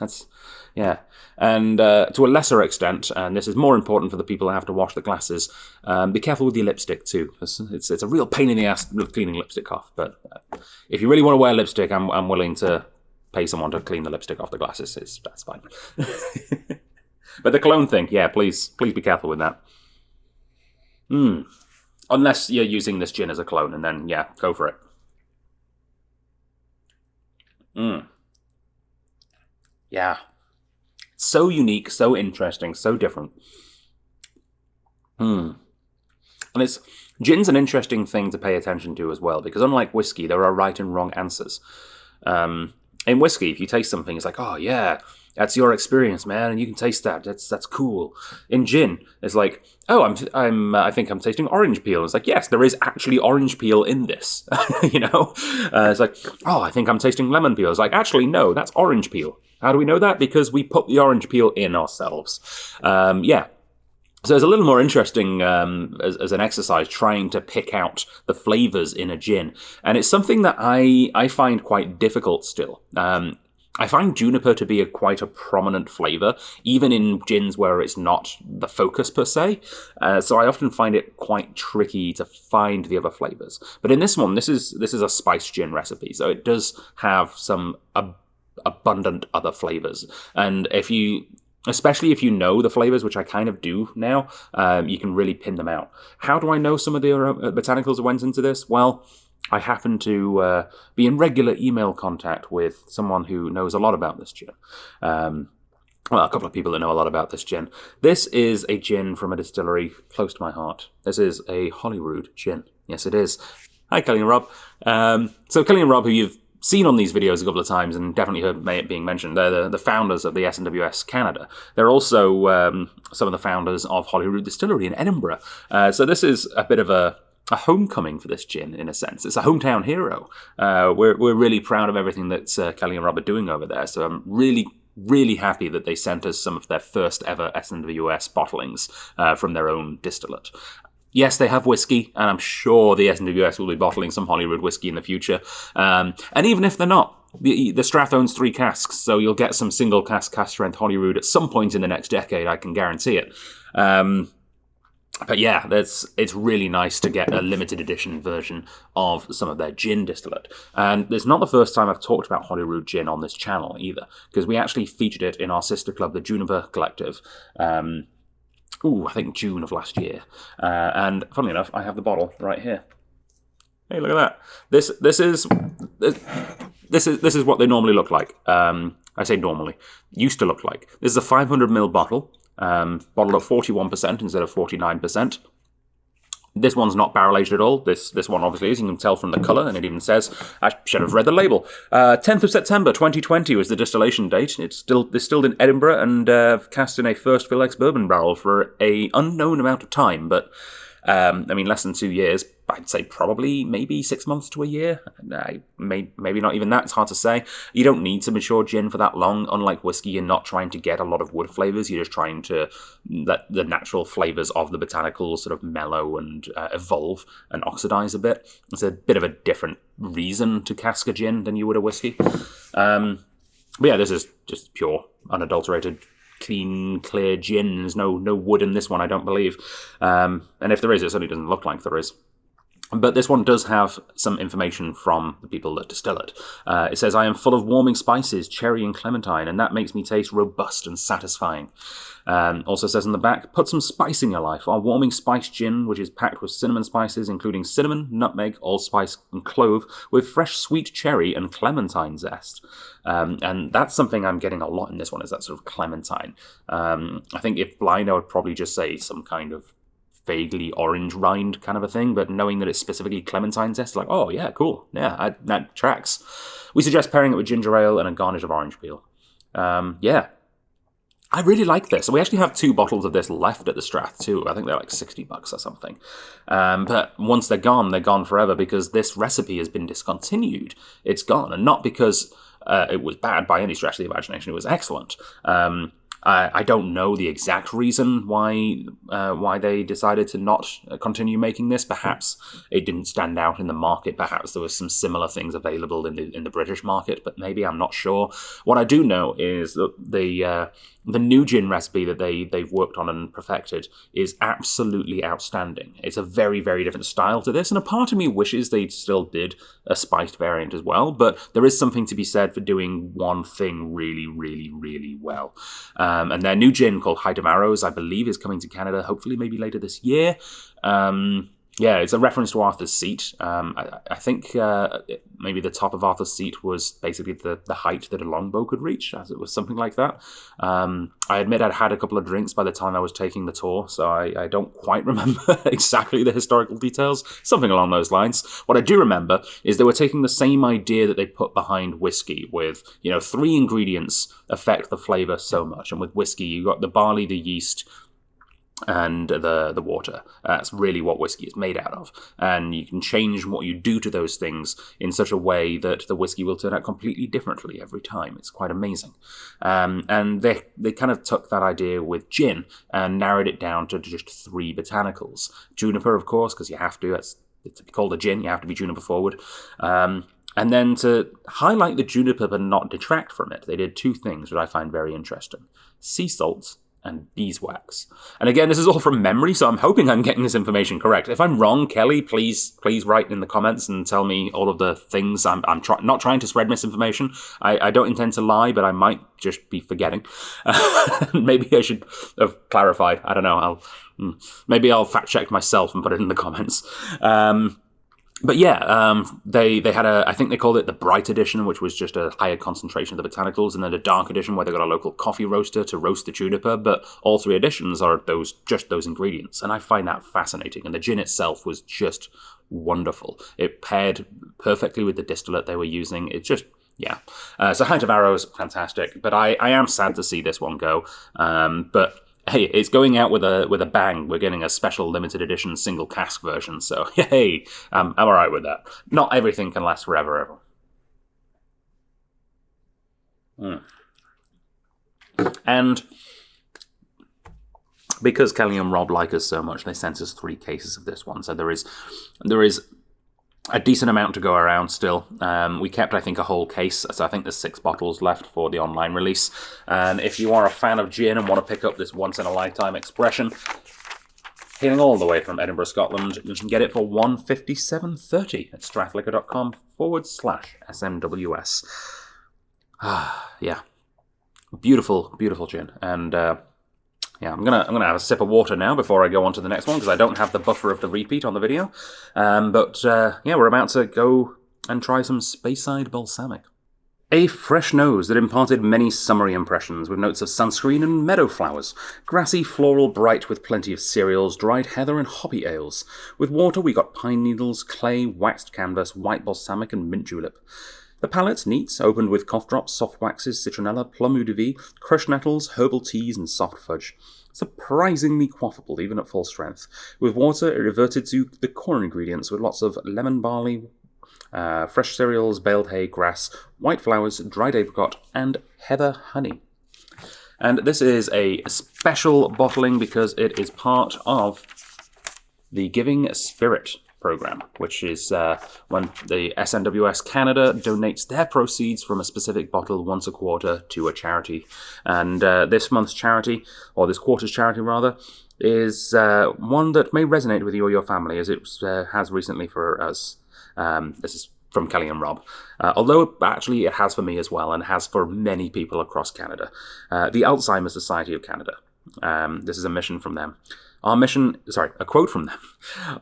Yeah. And to a lesser extent, and this is more important for the people who have to wash the glasses, be careful with your lipstick too. It's a real pain in the ass cleaning lipstick off. But if you really want to wear lipstick, I'm willing to pay someone to clean the lipstick off the glasses. That's fine. But the cologne thing, yeah, please be careful with that. Unless you're using this gin as a clone, and then, yeah, go for it. Yeah. So unique, so interesting, so different. And gin's an interesting thing to pay attention to as well, because unlike whiskey, there are right and wrong answers. In whiskey, if you taste something, it's like, oh yeah, that's your experience, man, and you can taste that. That's cool. In gin, it's like, oh, I think I'm tasting orange peel. It's like, yes, there is actually orange peel in this. You know, it's like, oh, I think I'm tasting lemon peel. It's like, actually, no, that's orange peel. How do we know that? Because we put the orange peel in ourselves. Yeah. So it's a little more interesting as an exercise trying to pick out the flavours in a gin. And it's something that I find quite difficult still. I find juniper to be quite a prominent flavour, even in gins where it's not the focus per se. So I often find it quite tricky to find the other flavours. But in this one, this is a spiced gin recipe, so it does have some abundant other flavours. And especially if you know the flavours, which I kind of do now, you can really pin them out. How do I know some of the botanicals that went into this? Well, I happen to be in regular email contact with someone who knows a lot about this gin. Well, a couple of people that know a lot about this gin. This is a gin from a distillery close to my heart. This is a Holyrood gin. Yes, it is. Hi, Kelly and Rob. So Kelly and Rob, who you've seen on these videos a couple of times and definitely heard it being mentioned, they're the founders of the SMWS Canada. They're also some of the founders of Holyrood Distillery in Edinburgh. So this is a bit of a homecoming for this gin, in a sense. It's a hometown hero. We're really proud of everything that Kelly and Rob are doing over there. So I'm really happy that they sent us some of their first ever SMWS bottlings from their own distillate. Yes, they have whiskey, and I'm sure the SMWS will be bottling some Holyrood whiskey in the future. And even if they're not, the Strath owns 3 casks, so you'll get some single cask strength Holyrood at some point in the next decade, I can guarantee it. But yeah, it's really nice to get a limited edition version of some of their gin distillate. And it's not the first time I've talked about Holyrood gin on this channel either, because we actually featured it in our sister club, the Juniper Collective, I think June of last year. And funnily enough, I have the bottle right here. Hey, look at that. This is what they normally look like. I say normally. Used to look like. This is a 500ml bottle. Bottled at 41% instead of 49%. This one's not barrel-aged at all. This one obviously is. You can tell from the colour, and it even says, I should have read the label. 10th of September 2020 was the distillation date. It's still distilled in Edinburgh and cast in a first fill ex-bourbon barrel for a unknown amount of time. But I mean, less than 2 years. I'd say probably maybe 6 months to a year. Maybe not even that. It's hard to say. You don't need to mature gin for that long. Unlike whiskey, you're not trying to get a lot of wood flavors. You're just trying to let the natural flavors of the botanicals sort of mellow and evolve and oxidize a bit. It's a bit of a different reason to cask a gin than you would a whiskey. But yeah, this is just pure, unadulterated, clean, clear gin. There's no wood in this one, I don't believe. And if there is, it certainly doesn't look like there is. But this one does have some information from the people that distill it. It says, I am full of warming spices, cherry and clementine, and that makes me taste robust and satisfying. Also says in the back, put some spice in your life. Our warming spice gin, which is packed with cinnamon spices, including cinnamon, nutmeg, allspice, and clove, with fresh sweet cherry and clementine zest. And that's something I'm getting a lot in this one, is that sort of clementine. I think if blind, I would probably just say some kind of vaguely orange rind kind of a thing, but knowing that it's specifically clementine zest, like, oh yeah, cool, yeah, that tracks. We suggest pairing it with ginger ale and a garnish of orange peel. Yeah, I really like this. We actually have 2 bottles of this left at the Strath too. I think they're like $60 or something. But once they're gone forever, because this recipe has been discontinued. It's gone, and not because it was bad by any stretch of the imagination. It was excellent. I don't know the exact reason why they decided to not continue making this. Perhaps it didn't stand out in the market. Perhaps there was some similar things available in the British market, but maybe, I'm not sure. What I do know is that the new gin recipe that they've worked on and perfected is absolutely outstanding. It's a very, very different style to this, and a part of me wishes they still did a spiced variant as well, but there is something to be said for doing one thing really, really, really well. And their new gin, called Height of Arrows, I believe is coming to Canada, hopefully maybe later this year. Yeah, it's a reference to Arthur's Seat. I think maybe the top of Arthur's Seat was basically the height that a longbow could reach, as it was something like that. I admit I'd had a couple of drinks by the time I was taking the tour, so I don't quite remember exactly the historical details, something along those lines. What I do remember is they were taking the same idea that they put behind whiskey with, 3 ingredients affect the flavour so much. And with whiskey, you got the barley, the yeast, and the water. That's really what whiskey is made out of. And you can change what you do to those things in such a way that the whiskey will turn out completely differently every time. It's quite amazing. And they kind of took that idea with gin and narrowed it down to just 3 botanicals. Juniper, of course, because you have to. To be called a gin, you have to be juniper forward. And then to highlight the juniper but not detract from it, they did 2 things that I find very interesting. Sea salts and beeswax. And again, this is all from memory, so I'm hoping I'm getting this information correct. If I'm wrong, Kelly, please write in the comments and tell me all of the things. I'm not trying to spread misinformation. I don't intend to lie, but I might just be forgetting. Maybe I should have clarified. I don't know. Maybe I'll fact check myself and put it in the comments. But yeah, they had I think they called it the Bright Edition, which was just a higher concentration of the botanicals, and then a Dark Edition where they got a local coffee roaster to roast the juniper, but all 3 editions are just those ingredients, and I find that fascinating, and the gin itself was just wonderful. It paired perfectly with the distillate they were using. It just, yeah. So Height of Arrows, fantastic, but I am sad to see this one go, but hey, it's going out with a bang. We're getting a special limited edition single cask version, so hey, I'm alright with that. Not everything can last forever, ever. And because Kelly and Rob like us so much, they sent us 3 cases of this one, so there is a decent amount to go around still. We kept, I think, a whole case, so I think there's 6 bottles left for the online release. And if you are a fan of gin and want to pick up this once-in-a-lifetime expression, hailing all the way from Edinburgh, Scotland, you can get it for $157.30 at strathliquor.com/SMWS. Yeah. Beautiful, beautiful gin. And yeah, I'm gonna have a sip of water now before I go on to the next one, because I don't have the buffer of the repeat on the video. But yeah, we're about to go and try some Speyside Balsamic. A fresh nose that imparted many summery impressions with notes of sunscreen and meadow flowers. Grassy, floral, bright with plenty of cereals, dried heather and hoppy ales. With water we got pine needles, clay, waxed canvas, white balsamic and mint julep. The palette, neat, opened with cough drops, soft waxes, citronella, plum eau de vie, crushed nettles, herbal teas, and soft fudge. surprisingly quaffable, even at full strength. With water, it reverted to the core ingredients with lots of lemon barley, fresh cereals, baled hay, grass, white flowers, dried apricot, and heather honey. And this is a special bottling because it is part of the Giving Spirit program, which is when the SMWS Canada donates their proceeds from a specific bottle once a quarter to a charity. And this month's charity, or this quarter's charity rather, is one that may resonate with you or your family, as it has recently for us. This is from Kelly and Rob. Although actually it has for me as well, and has for many people across Canada. The Alzheimer's Society of Canada. This is a mission from them. A quote from them.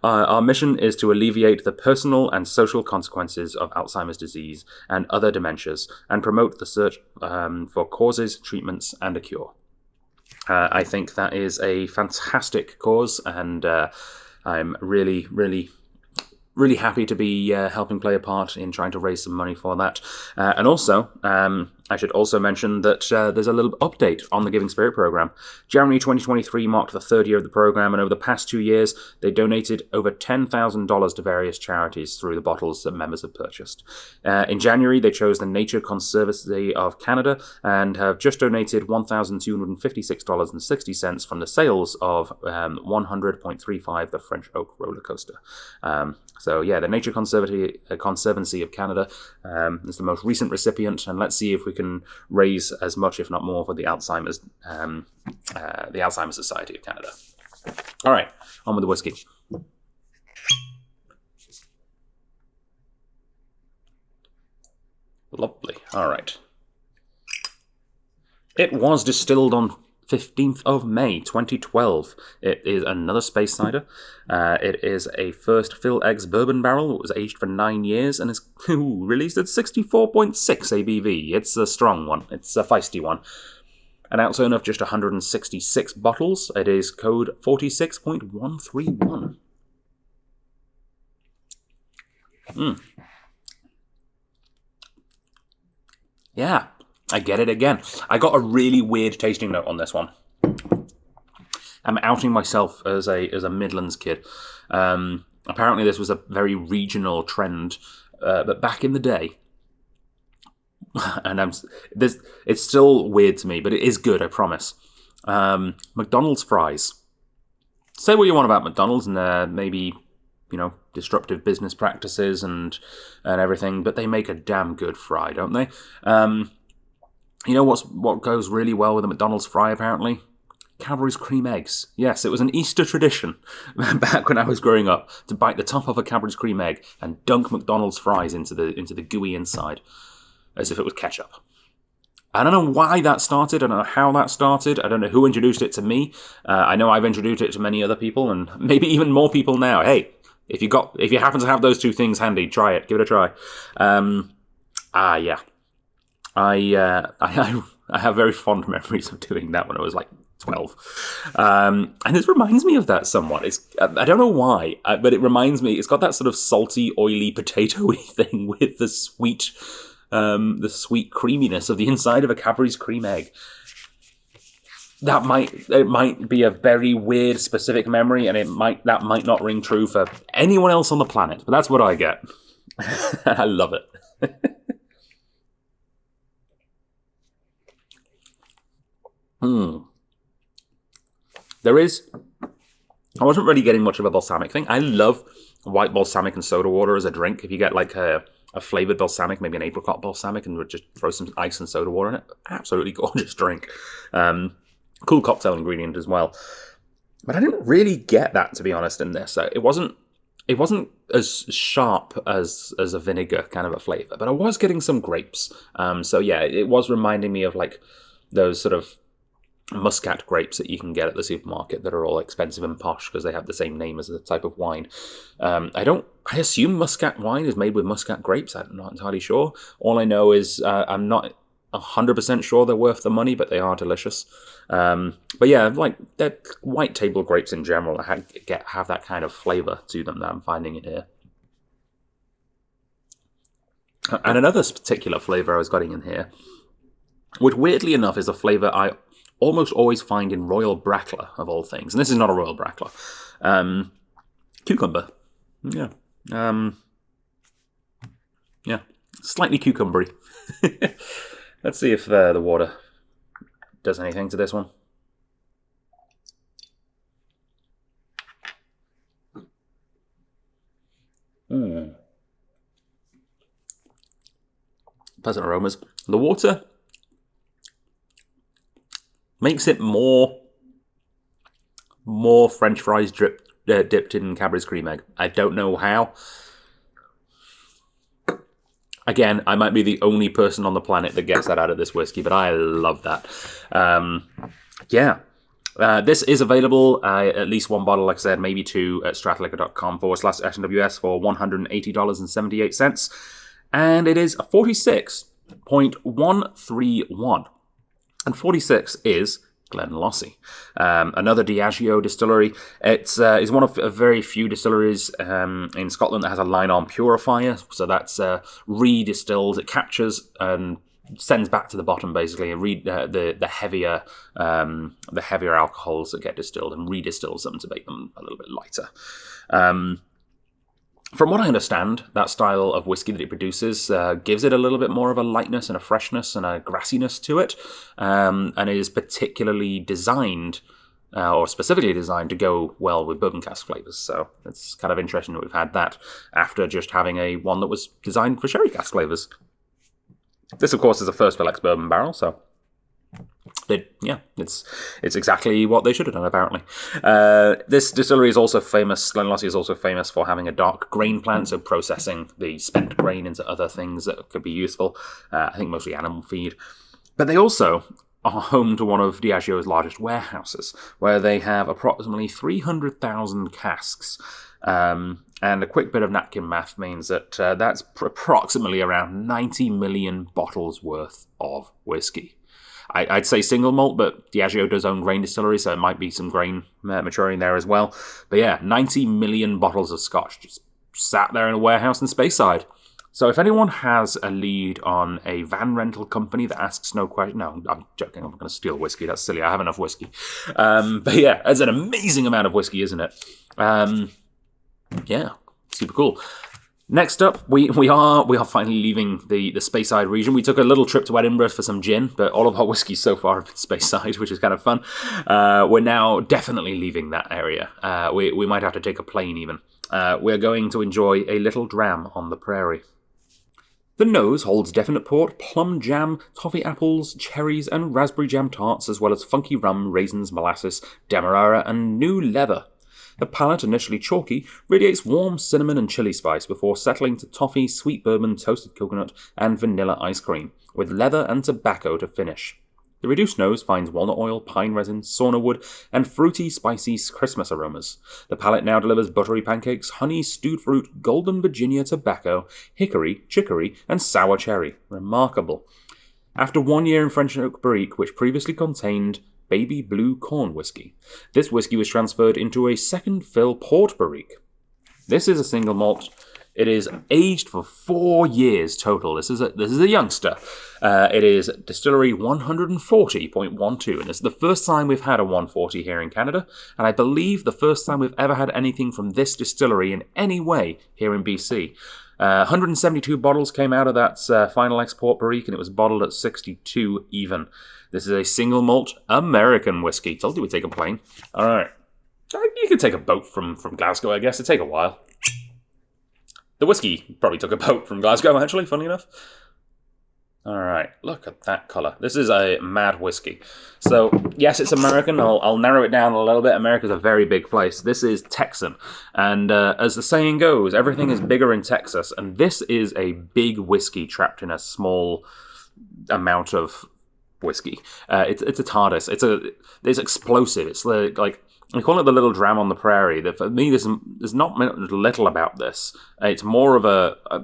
Our mission is to alleviate the personal and social consequences of Alzheimer's disease and other dementias, and promote the search for causes, treatments, and a cure. I think that is a fantastic cause, and I'm really, really, really happy to be helping play a part in trying to raise some money for that. And also, I should also mention that there's a little update on the Giving Spirit program. January 2023 marked the third year of the program, and over the past 2 years, they donated over $10,000 to various charities through the bottles that members have purchased. In January, they chose the Nature Conservancy of Canada and have just donated $1,256.60 from the sales of 100.35, the French Oak roller coaster. So yeah, the Nature Conservancy of Canada is the most recent recipient, and let's see if we can raise as much, if not more, for the Alzheimer's Society of Canada. All right, on with the whiskey. Lovely. All right. It was distilled on 15th of May 2012. It is another space cider. It is a first fill eggs bourbon barrel. It was aged for 9 years and is released at 64.6 ABV. It's a strong one. It's a feisty one. An outturn of just 166 bottles. It is code 46.131. Yeah. I get it again. I got a really weird tasting note on this one. I'm outing myself as a Midlands kid. Apparently this was a very regional trend, but back in the day, and it's still weird to me, but it is good, I promise. McDonald's fries. Say what you want about McDonald's and maybe, disruptive business practices and everything, but they make a damn good fry, don't they? You know what goes really well with a McDonald's fry, apparently? Cadbury's cream eggs. Yes, it was an Easter tradition back when I was growing up to bite the top off a Cadbury's cream egg and dunk McDonald's fries into the gooey inside, as if it was ketchup. I don't know why that started. I don't know how that started. I don't know who introduced it to me. I know I've introduced it to many other people, and maybe even more people now. Hey, if you happen to have those two things handy, try it. Give it a try. Yeah. I have very fond memories of doing that when I was like 12. And this reminds me of that somewhat. I don't know why, but it reminds me, it's got that sort of salty, oily, potatoey thing with the sweet creaminess of the inside of a Cadbury's cream egg. It might be a very weird, specific memory, and that might not ring true for anyone else on the planet, but that's what I get. I love it. I wasn't really getting much of a balsamic thing. I love white balsamic and soda water as a drink. If you get like a flavored balsamic, maybe an apricot balsamic, and just throw some ice and soda water in it, absolutely gorgeous drink. Cool cocktail ingredient as well. But I didn't really get that, to be honest, in this. It wasn't as sharp as a vinegar kind of a flavor, but I was getting some grapes. So yeah, it was reminding me of like those sort of muscat grapes that you can get at the supermarket that are all expensive and posh because they have the same name as the type of wine. I assume muscat wine is made with muscat grapes. I'm not entirely sure. All I know is I'm not 100% sure they're worth the money, but they are delicious. But yeah, like they're white table grapes in general have that kind of flavor to them that I'm finding in here. And another particular flavor I was getting in here, which weirdly enough is a flavor I almost always find in Royal Brackla, of all things. And this is not a Royal Brackla. Cucumber. Yeah. Yeah. Slightly cucumbery. Let's see if the water does anything to this one. Pleasant aromas. The water makes it more French fries dipped in Cadbury's cream egg. I don't know how. Again, I might be the only person on the planet that gets that out of this whiskey, but I love that. This is available, at least one bottle, like I said, maybe two, at stratliquor.com/SMWS for $180.78. And it is 46.131. And 46 is Glenlossie, another Diageo distillery. It's is one of very few distilleries in Scotland that has a line-on purifier. So that's redistilled. It captures and sends back to the bottom basically, and the heavier alcohols that get distilled and redistills them to make them a little bit lighter. From what I understand, that style of whiskey that it produces gives it a little bit more of a lightness and a freshness and a grassiness to it, and it is particularly designed, or specifically designed, to go well with bourbon cask flavours. So it's kind of interesting that we've had that after just having one that was designed for sherry cask flavours. This, of course, is a first fill ex-bourbon barrel, so it's exactly what they should have done, apparently. This distillery is also famous, Glenlossie is also famous for having a dark grain plant, so processing the spent grain into other things that could be useful. I think mostly animal feed. But they also are home to one of Diageo's largest warehouses, where they have approximately 300,000 casks. And a quick bit of napkin math means that that's approximately around 90 million bottles worth of whiskey. I'd say single malt, but Diageo does own grain distillery, so it might be some grain maturing there as well. But yeah, 90 million bottles of scotch just sat there in a warehouse in Speyside. So if anyone has a lead on a van rental company that asks no question... No, I'm joking, I'm not going to steal whiskey, that's silly, I have enough whiskey. But yeah, it's an amazing amount of whiskey, isn't it? Yeah, super cool. Next up, we are finally leaving the Speyside region. We took a little trip to Edinburgh for some gin, but all of our whiskies so far have been Speyside, which is kind of fun. We're now definitely leaving that area. We might have to take a plane even. We're going to enjoy a little dram on the prairie. The nose holds definite port, plum jam, toffee apples, cherries, and raspberry jam tarts, as well as funky rum, raisins, molasses, demerara, and new leather. The palate, initially chalky, radiates warm cinnamon and chili spice before settling to toffee, sweet bourbon, toasted coconut, and vanilla ice cream, with leather and tobacco to finish. The reduced nose finds walnut oil, pine resin, sauna wood, and fruity, spicy Christmas aromas. The palate now delivers buttery pancakes, honey, stewed fruit, golden Virginia tobacco, hickory, chicory, and sour cherry. Remarkable. After 1 year in French oak barrique, which previously contained baby blue corn whiskey, this whiskey was transferred into a second fill port barrique. This is a single malt. It is aged for 4 years total. This is a youngster. It is distillery 140.12, and this is the first time we've had a 140 here in Canada, and I believe the first time we've ever had anything from this distillery in any way here in BC. 172 bottles came out of that final export barrique, and it was bottled at 62 even. This is a single malt American whiskey. Told you we'd take a plane. All right. You could take a boat from Glasgow, I guess. It'd take a while. The whiskey probably took a boat from Glasgow, actually, funny enough. All right, look at that colour. This is a mad whiskey. So, yes, it's American. I'll narrow it down a little bit. America's a very big place. This is Texan. And as the saying goes, everything is bigger in Texas. And this is a big whiskey trapped in a small amount of whiskey. It's a TARDIS. It's explosive. It's like we call it the little dram on the prairie. That for me, there's not little about this. It's more of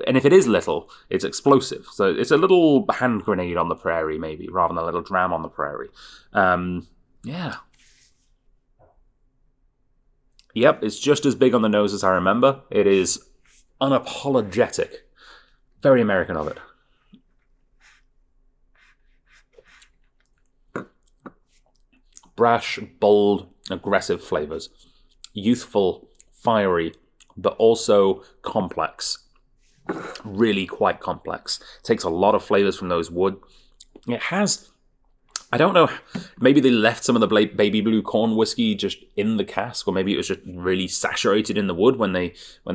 and if it is little, it's explosive. So it's a little hand grenade on the prairie, maybe, rather than a little dram on the prairie. Yeah. Yep, it's just as big on the nose as I remember. It is unapologetic. Very American of it. brash, bold, aggressive flavors. Youthful, fiery, but also complex. Really quite complex. Takes a lot of flavors from those wood. It has, I don't know, maybe they left some of the baby blue corn whiskey just in the cask, or maybe it was just really saturated in the wood when they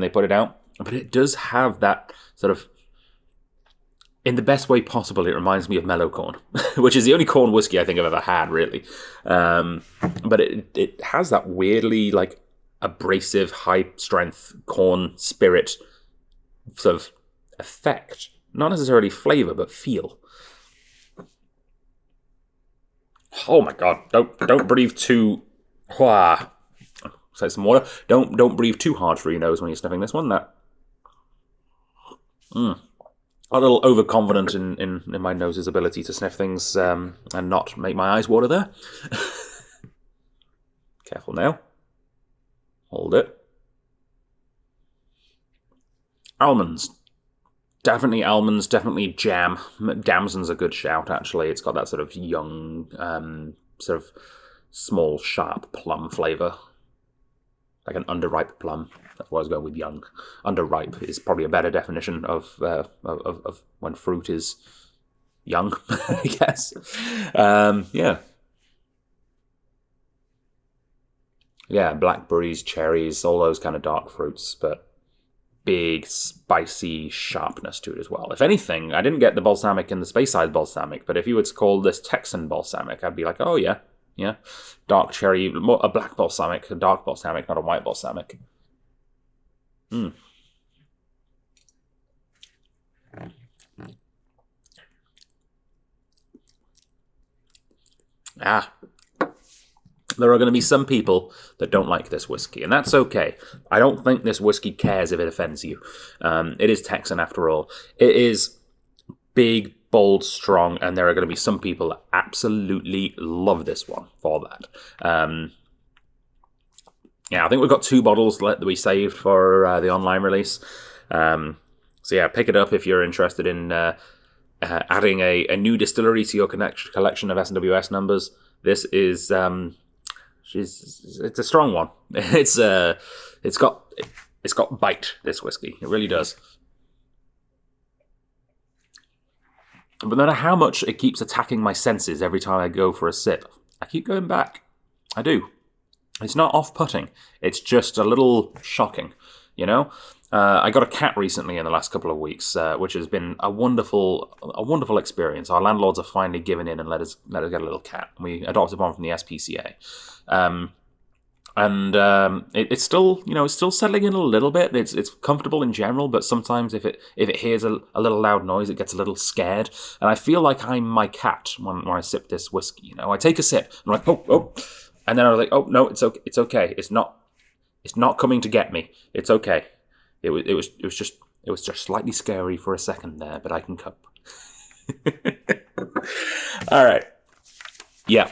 put it out. But it does have that sort of, in the best way possible, it reminds me of mellow corn, which is the only corn whiskey I think I've ever had, really. But it has that weirdly like abrasive, high strength corn spirit sort of effect, not necessarily flavor, but feel. Oh my god! Don't breathe too. Say some water. Don't breathe too hard through your nose when you're sniffing this one. That. A little overconfident in my nose's ability to sniff things and not make my eyes water there. Careful now. Hold it. Almonds. Definitely almonds, definitely jam. Damson's a good shout, actually. It's got that sort of young, sort of small, sharp plum flavour. Like an underripe plum. That's why I was going with young. Underripe is probably a better definition of when fruit is young, I guess. Yeah. Yeah, blackberries, cherries, all those kind of dark fruits, but big, spicy sharpness to it as well. If anything, I didn't get the balsamic in the Speyside balsamic, but if you were to call this Texan balsamic, I'd be like, oh yeah, dark cherry, a black balsamic, a dark balsamic, not a white balsamic. There are going to be some people that don't like this whiskey, and that's okay. I don't think this whiskey cares if it offends you. It is Texan after all. It is big, bold, strong, and there are going to be some people that absolutely love this one for that. I think we've got 2 bottles that we saved for the online release. So yeah, pick it up if you're interested in adding a new distillery to your collection of SMWS numbers. This is... it's a strong one. It's got bite, this whiskey. It really does. But no matter how much it keeps attacking my senses every time I go for a sip, I keep going back. I do. It's not off-putting. It's just a little shocking, you know? I got a cat recently in the last couple of weeks, which has been a wonderful experience. Our landlords have finally given in and let us get a little cat. We adopted one from the SPCA. It's still, it's still settling in a little bit. It's comfortable in general, but sometimes if it hears a little loud noise, it gets a little scared. And I feel like I'm my cat when I sip this whiskey. I take a sip, and I'm like, oh, and then I was like, oh no, it's okay. It's not coming to get me. It's okay. It was just slightly scary for a second there, but I can cope. All right. Yeah.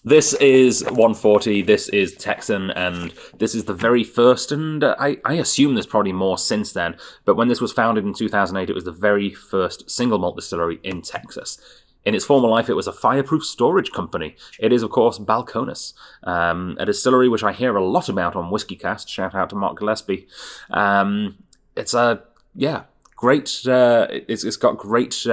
This is 140, this is Texan, and this is the very first, and I assume there's probably more since then, but when this was founded in 2008, it was the very first single malt distillery in Texas. In its former life, it was a fireproof storage company. It is, of course, Balcones, a distillery which I hear a lot about on WhiskeyCast. Shout out to Mark Gillespie. It's a, great, it's got great...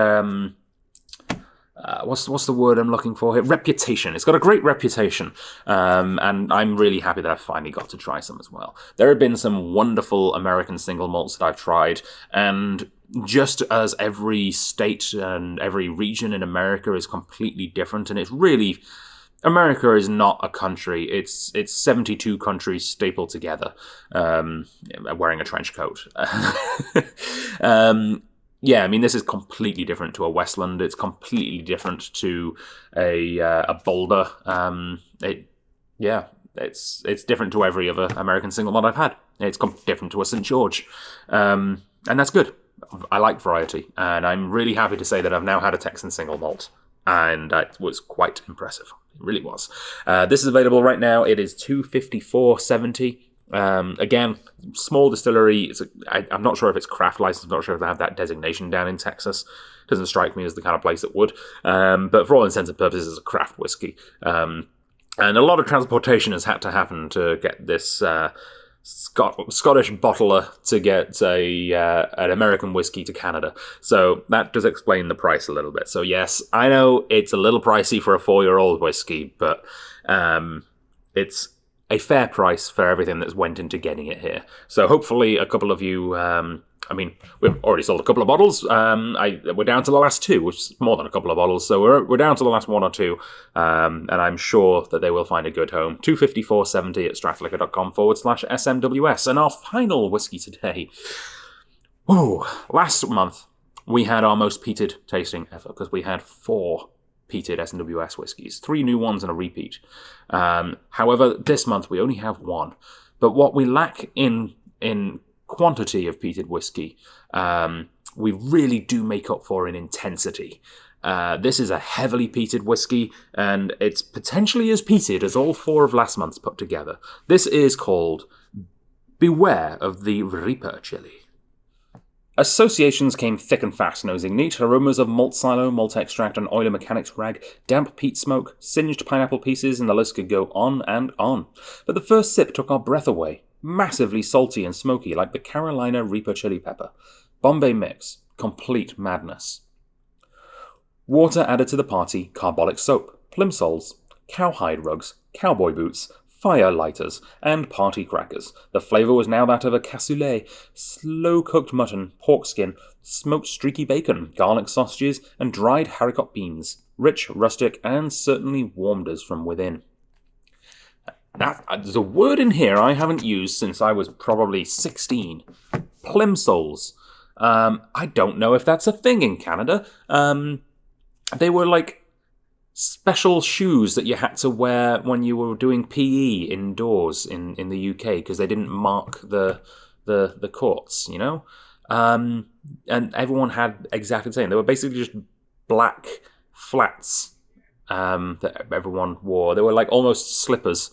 what's the word I'm looking for here? Reputation. It's got a great reputation, and I'm really happy that I've finally got to try some as well. There have been some wonderful American single malts that I've tried, and just as every state and every region in America is completely different, and it's really... America is not a country. It's 72 countries stapled together, wearing a trench coat. Yeah, I mean, this is completely different to a Westland. It's completely different to a Boulder. It's different to every other American single malt I've had. It's different to a St. George. And that's good. I like variety. And I'm really happy to say that I've now had a Texan single malt. And that was quite impressive. It really was. This is available right now. It is $254.70. Again, small distillery. I'm not sure if it's craft license. I'm not sure if they have that designation down in Texas. Doesn't strike me as the kind of place that would. But for all intents and purposes, it's a craft whiskey. And a lot of transportation has had to happen to get this Scottish bottler to get an American whiskey to Canada. So that does explain the price a little bit. So yes, I know it's a little pricey for a 4-year-old whiskey, but it's a fair price for everything that's went into getting it here. So hopefully a couple of you... we've already sold a couple of bottles. We're down to the last 2, which is more than a couple of bottles. So we're down to the last 1 or 2, and I'm sure that they will find a good home. 254.70 at strathliquor.com/SMWS. And our final whiskey today. Whoa! Last month we had our most peated tasting ever because we had 4 peated SMWS whiskies, 3 new ones and a repeat. However, this month we only have 1. But what we lack in quantity of peated whiskey, we really do make up for in intensity. This is a heavily peated whiskey, and it's potentially as peated as all 4 of last month's put together. This is called Beware of the Reaper Chili. Associations came thick and fast, nosing neat. Aromas of malt silo, malt extract, and oily mechanics rag, damp peat smoke, singed pineapple pieces, and the list could go on and on. But the first sip took our breath away. Massively salty and smoky, like the Carolina Reaper chili pepper. Bombay mix. Complete madness. Water added to the party, carbolic soap, plimsolls, cowhide rugs, cowboy boots, fire lighters, and party crackers. The flavour was now that of a cassoulet, slow-cooked mutton, pork skin, smoked streaky bacon, garlic sausages, and dried haricot beans. Rich, rustic, and certainly warmed us from within. There's a word in here I haven't used since I was probably 16. Plimsolls. I don't know if that's a thing in Canada. They were like special shoes that you had to wear when you were doing PE indoors in the UK because they didn't mark the courts, you know? And everyone had exactly the same. They were basically just black flats that everyone wore. They were like almost slippers.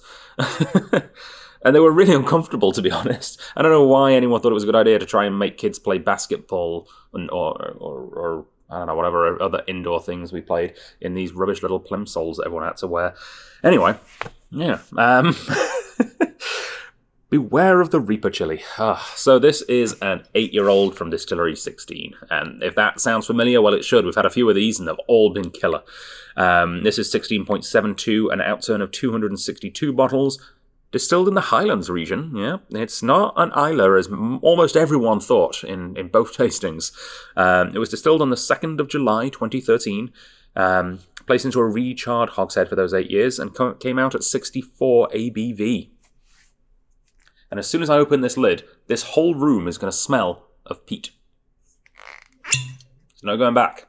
And they were really uncomfortable, to be honest. I don't know why anyone thought it was a good idea to try and make kids play basketball or I don't know, whatever other indoor things we played in these rubbish little plimsolls that everyone had to wear. Anyway, yeah. Beware of the Reaper chili. So this is an 8-year-old from Distillery 16. And if that sounds familiar, well, it should. We've had a few of these and they've all been killer. This is 16.72, an outturn of 262 bottles. Distilled in the Highlands region, yeah. It's not an Islay, as almost everyone thought in both tastings. It was distilled on the 2nd of July, 2013, placed into a recharred hogshead for those 8 years, and came out at 64 ABV. And as soon as I open this lid, this whole room is going to smell of peat. There's no going back.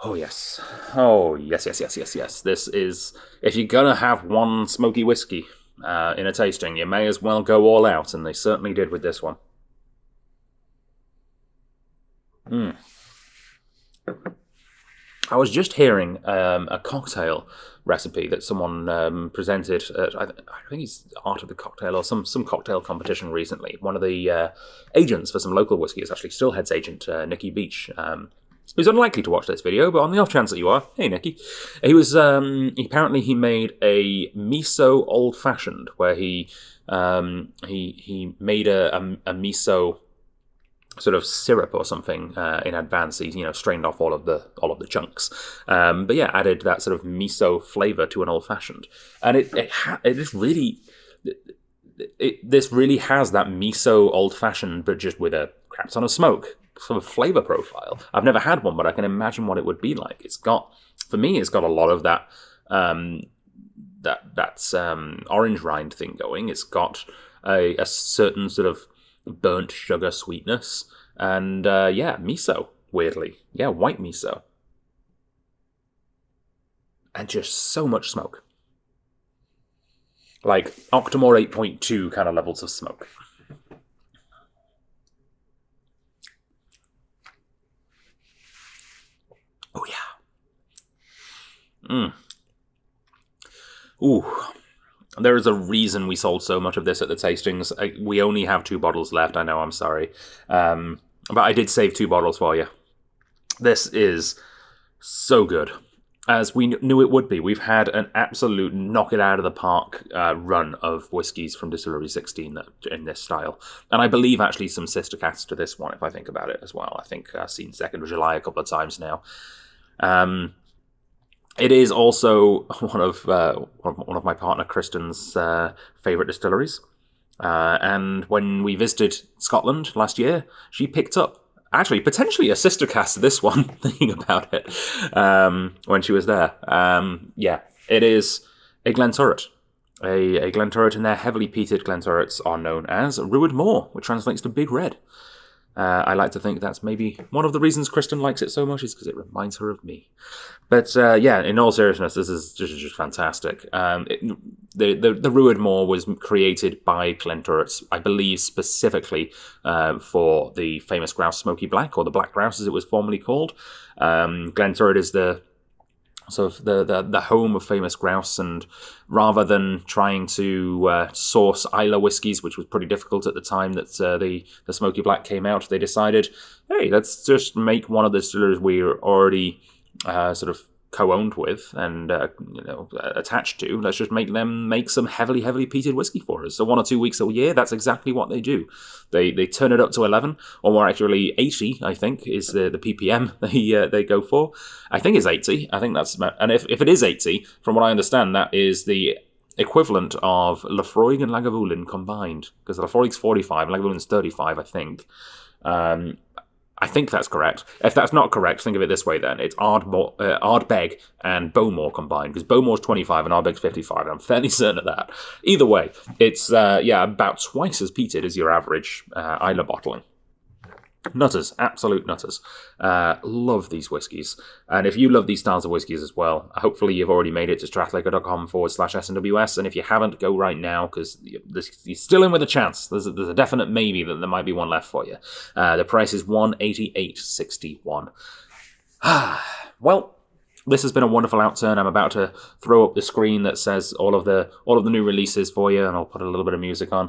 Oh, yes. Oh, yes. This is... If you're going to have one smoky whiskey in a tasting, you may as well go all out, and they certainly did with this one. I was just hearing a cocktail recipe that someone presented at, I think it's Art of the Cocktail or some cocktail competition recently. One of the agents for some local whiskey is actually Stillhead's agent, Nicky Beach, who's unlikely to watch this video, but on the off chance that you are, hey Nicky. He was apparently he made a miso old fashioned where he made a miso sort of syrup or something in advance. He strained off all of the chunks, but yeah, added that sort of miso flavor to an old fashioned, and this really has that miso old fashioned, but just with a crap ton of smoke sort of flavor profile. I've never had one, but I can imagine what it would be like. It's got a lot of that that's orange rind thing going. It's got a certain sort of burnt sugar sweetness, and miso, weirdly. Yeah, white miso. And just so much smoke. Like Octomore 8.2 kind of levels of smoke. Oh, yeah. Ooh. There is a reason we sold so much of this at the tastings. We only have 2 bottles left. I know, I'm sorry. But I did save 2 bottles for you. This is so good, as we knew it would be. We've had an absolute knock-it-out-of-the-park run of whiskies from Distillery 16 in this style. And I believe actually some sister casts to this one, if I think about it as well. I think I've seen 2nd of July a couple of times now. It is also one of my partner Kristen's favourite distilleries. And when we visited Scotland last year, she picked up, actually, potentially a sister cast to this one, thinking about it, when she was there. It is a Glenturret. A Glenturret, and their heavily peated Glenturrets are known as Rued Moor, which translates to Big Red. I like to think that's maybe one of the reasons Kristen likes it so much, is because it reminds her of me. But in all seriousness, this is just fantastic. The Rued Moor was created by Glenturrets, I believe, specifically for the famous grouse Smoky Black, or the Black Grouse as it was formerly called. Glenturret is the home of famous grouse, and rather than trying to source Islay whiskies, which was pretty difficult at the time that the Smoky Black came out, they decided, hey, let's just make one of the distillers we're already sort of co-owned with and attached to. Let's just make some heavily peated whiskey for us. So 1 or 2 weeks a year, that's exactly what they do. They turn it up to 11, or more actually 80, I think, is the ppm they go for. I think it's 80. I think that's, and if it is 80, from what I understand, that is the equivalent of Laphroaig and Lagavulin combined, because Laphroaig's 45 and Lagavulin's 35, I think. I think that's correct. If that's not correct, think of it this way then. It's Ardbeg and Bowmore combined, because Bowmore's 25 and Ardbeg's 55, and I'm fairly certain of that. Either way, it's about twice as peated as your average Islay bottling. Nutters, absolute nutters. Love these whiskies. And if you love these styles of whiskies as well, hopefully you've already made it to strathliquor.com/SMWS. And if you haven't, go right now, because you're still in with a chance. There's a definite maybe that there might be one left for you. The price is $188.61. Well, this has been a wonderful outturn. I'm about to throw up the screen that says all of the new releases for you, and I'll put a little bit of music on.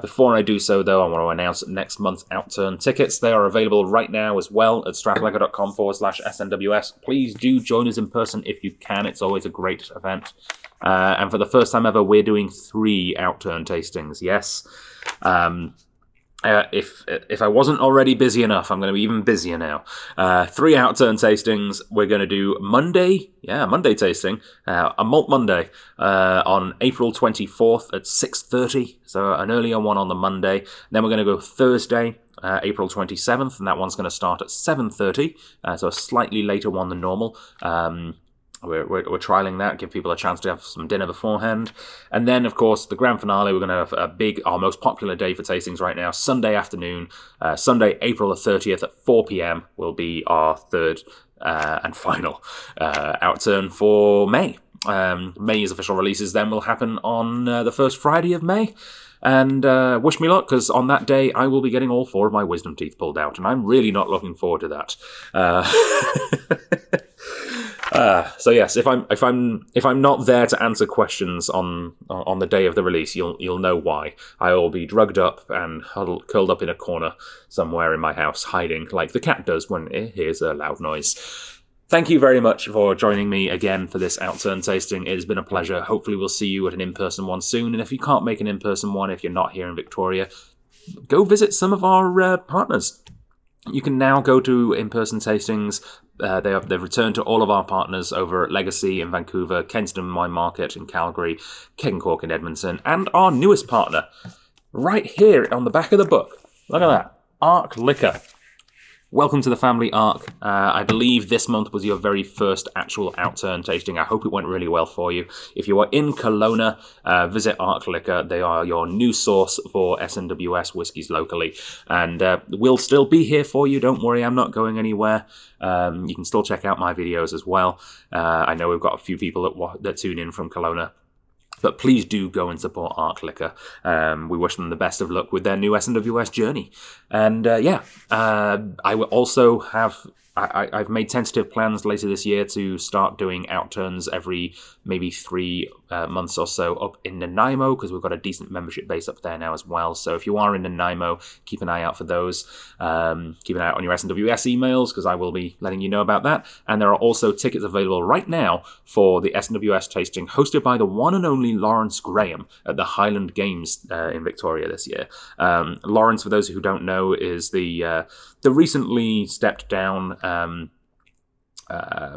Before I do so, though, I want to announce next month's outturn tickets. They are available right now as well at strathliquor.com/SMWS. Please do join us in person if you can. It's always a great event. And for the first time ever, we're doing 3 outturn tastings. Yes. If I wasn't already busy enough, I'm going to be even busier now. 3 outturn tastings. We're going to do Monday tasting, a Malt Monday, on April 24th at 6:30, so an earlier one on the Monday. Then we're going to go Thursday, April 27th, and that one's going to start at 7:30, so a slightly later one than normal. We're trialing that, give people a chance to have some dinner beforehand. And then, of course, the grand finale, we're going to have our most popular day for tastings right now, Sunday afternoon. Sunday, April the 30th at 4 p.m. will be our third and final outturn for May. May's official releases then will happen on the first Friday of May. And wish me luck, because on that day I will be getting all 4 of my wisdom teeth pulled out, and I'm really not looking forward to that. So yes, if I'm not there to answer questions on the day of the release, you'll know why. I will be drugged up and curled up in a corner somewhere in my house, hiding like the cat does when it hears a loud noise. Thank you very much for joining me again for this outturn tasting. It has been a pleasure. Hopefully we'll see you at an in-person one soon. And if you can't make an in-person one, if you're not here in Victoria, go visit some of our partners. You can now go to in-person tastings. They've returned to all of our partners over at Legacy in Vancouver, Kensington Wine Market in Calgary, Keg and Cork in Edmonton, and our newest partner, right here on the back of the book. Look at that. Ark Liquor. Welcome to the family, Ark. I believe this month was your very first actual outturn tasting. I hope it went really well for you. If you are in Kelowna, visit Ark Liquor. They are your new source for SMWS whiskies locally. And we'll still be here for you. Don't worry, I'm not going anywhere. You can still check out my videos as well. I know we've got a few people that tune in from Kelowna. But please do go and support Ark Liquor. We wish them the best of luck with their new SMWS journey. And I will also have I've made tentative plans later this year to start doing outturns every maybe 3 months or so up in Nanaimo, because we've got a decent membership base up there now as well. So if you are in Nanaimo, keep an eye out for those. Keep an eye out on your SMWS emails, because I will be letting you know about that. And there are also tickets available right now for the SMWS tasting hosted by the one and only Lawrence Graham at the Highland Games in Victoria this year. Lawrence, for those who don't know, is the recently stepped down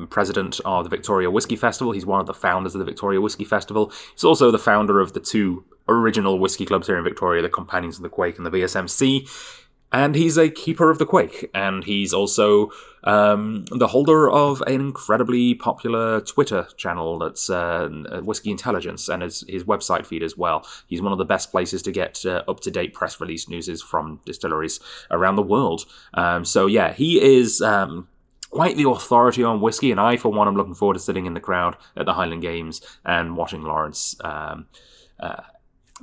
president of the Victoria Whisky Festival. He's one of the founders of the Victoria Whisky Festival. He's also the founder of the 2 original whisky clubs here in Victoria, the Companions of the Quake and the VSMC. And he's a keeper of the Quake. And he's also the holder of an incredibly popular Twitter channel that's Whiskey Intelligence, and his website feed as well. He's one of the best places to get up-to-date press release news from distilleries around the world. So yeah, he is quite the authority on whiskey, and I, for one, am looking forward to sitting in the crowd at the Highland Games and watching Lawrence,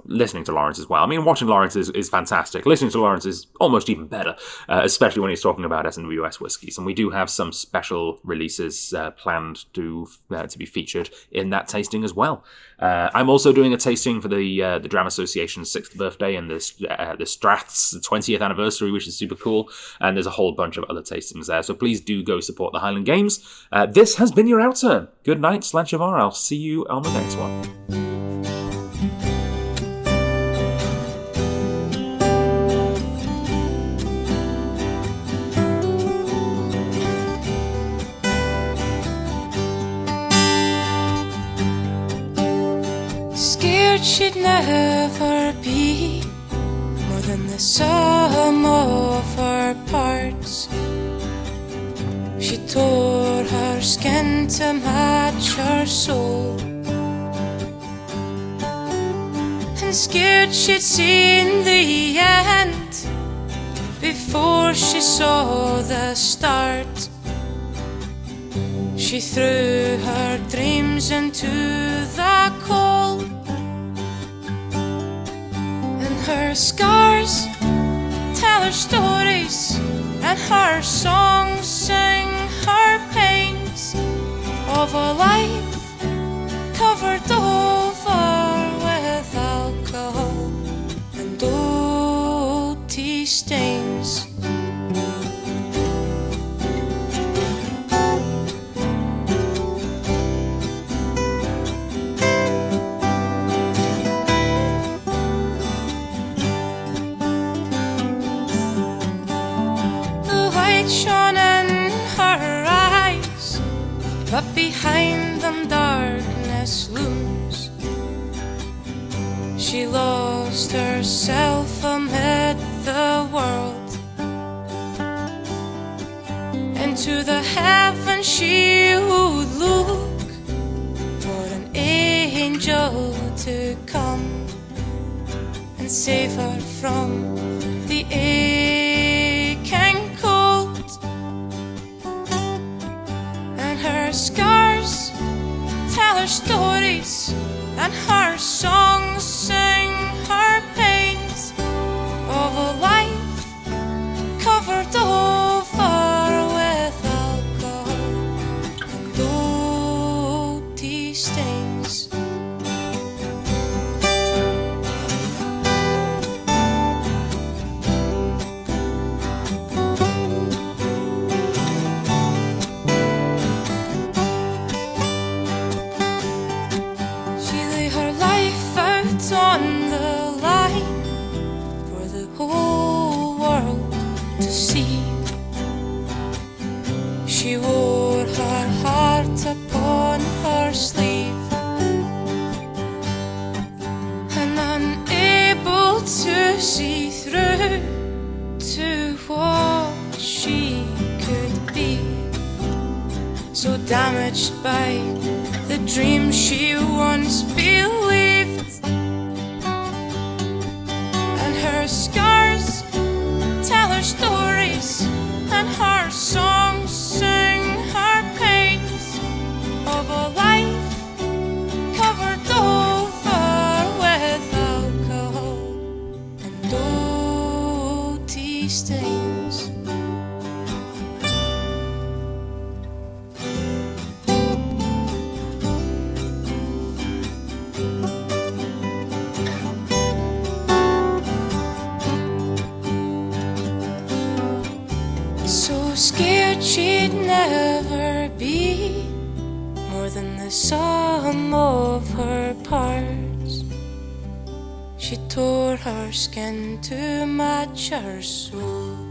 listening to Lawrence as well. I mean, watching Lawrence is fantastic. Listening to Lawrence is almost even better, especially when he's talking about SMWS whiskies. And we do have some special releases planned to be featured in that tasting as well. I'm also doing a tasting for the Dram Association's 6th birthday and the Strath's 20th anniversary, which is super cool. And there's a whole bunch of other tastings there. So please do go support the Highland Games. This has been your Outturn. Good night, Slanchavar. I'll see you on the next one. Scared she'd never be more than the sum of her parts. She tore her skin to match her soul, and scared she'd seen the end before she saw the start. She threw her dreams into the coal, and her scars tell her stories, and her songs sing her pains of a life covered over with alcohol and old tea stains. Shone in her eyes, but behind them darkness looms. She lost herself amid the world. Into the heaven she would look for an angel to come and save her from the aching cold. Her scars tell her stories, and her songs sing her pains of a life covered over with alcohol and old tea stains. On the line for the whole world to see. She wore her heart upon her sleeve, and unable to see through to what she could be, so damaged by the dream she once believed. Her scars tell her stories, and her songs sing her pains of a life covered over with alcohol and old tea stains. scared she'd never be more than the sum of her parts. She tore her skin to match her soul.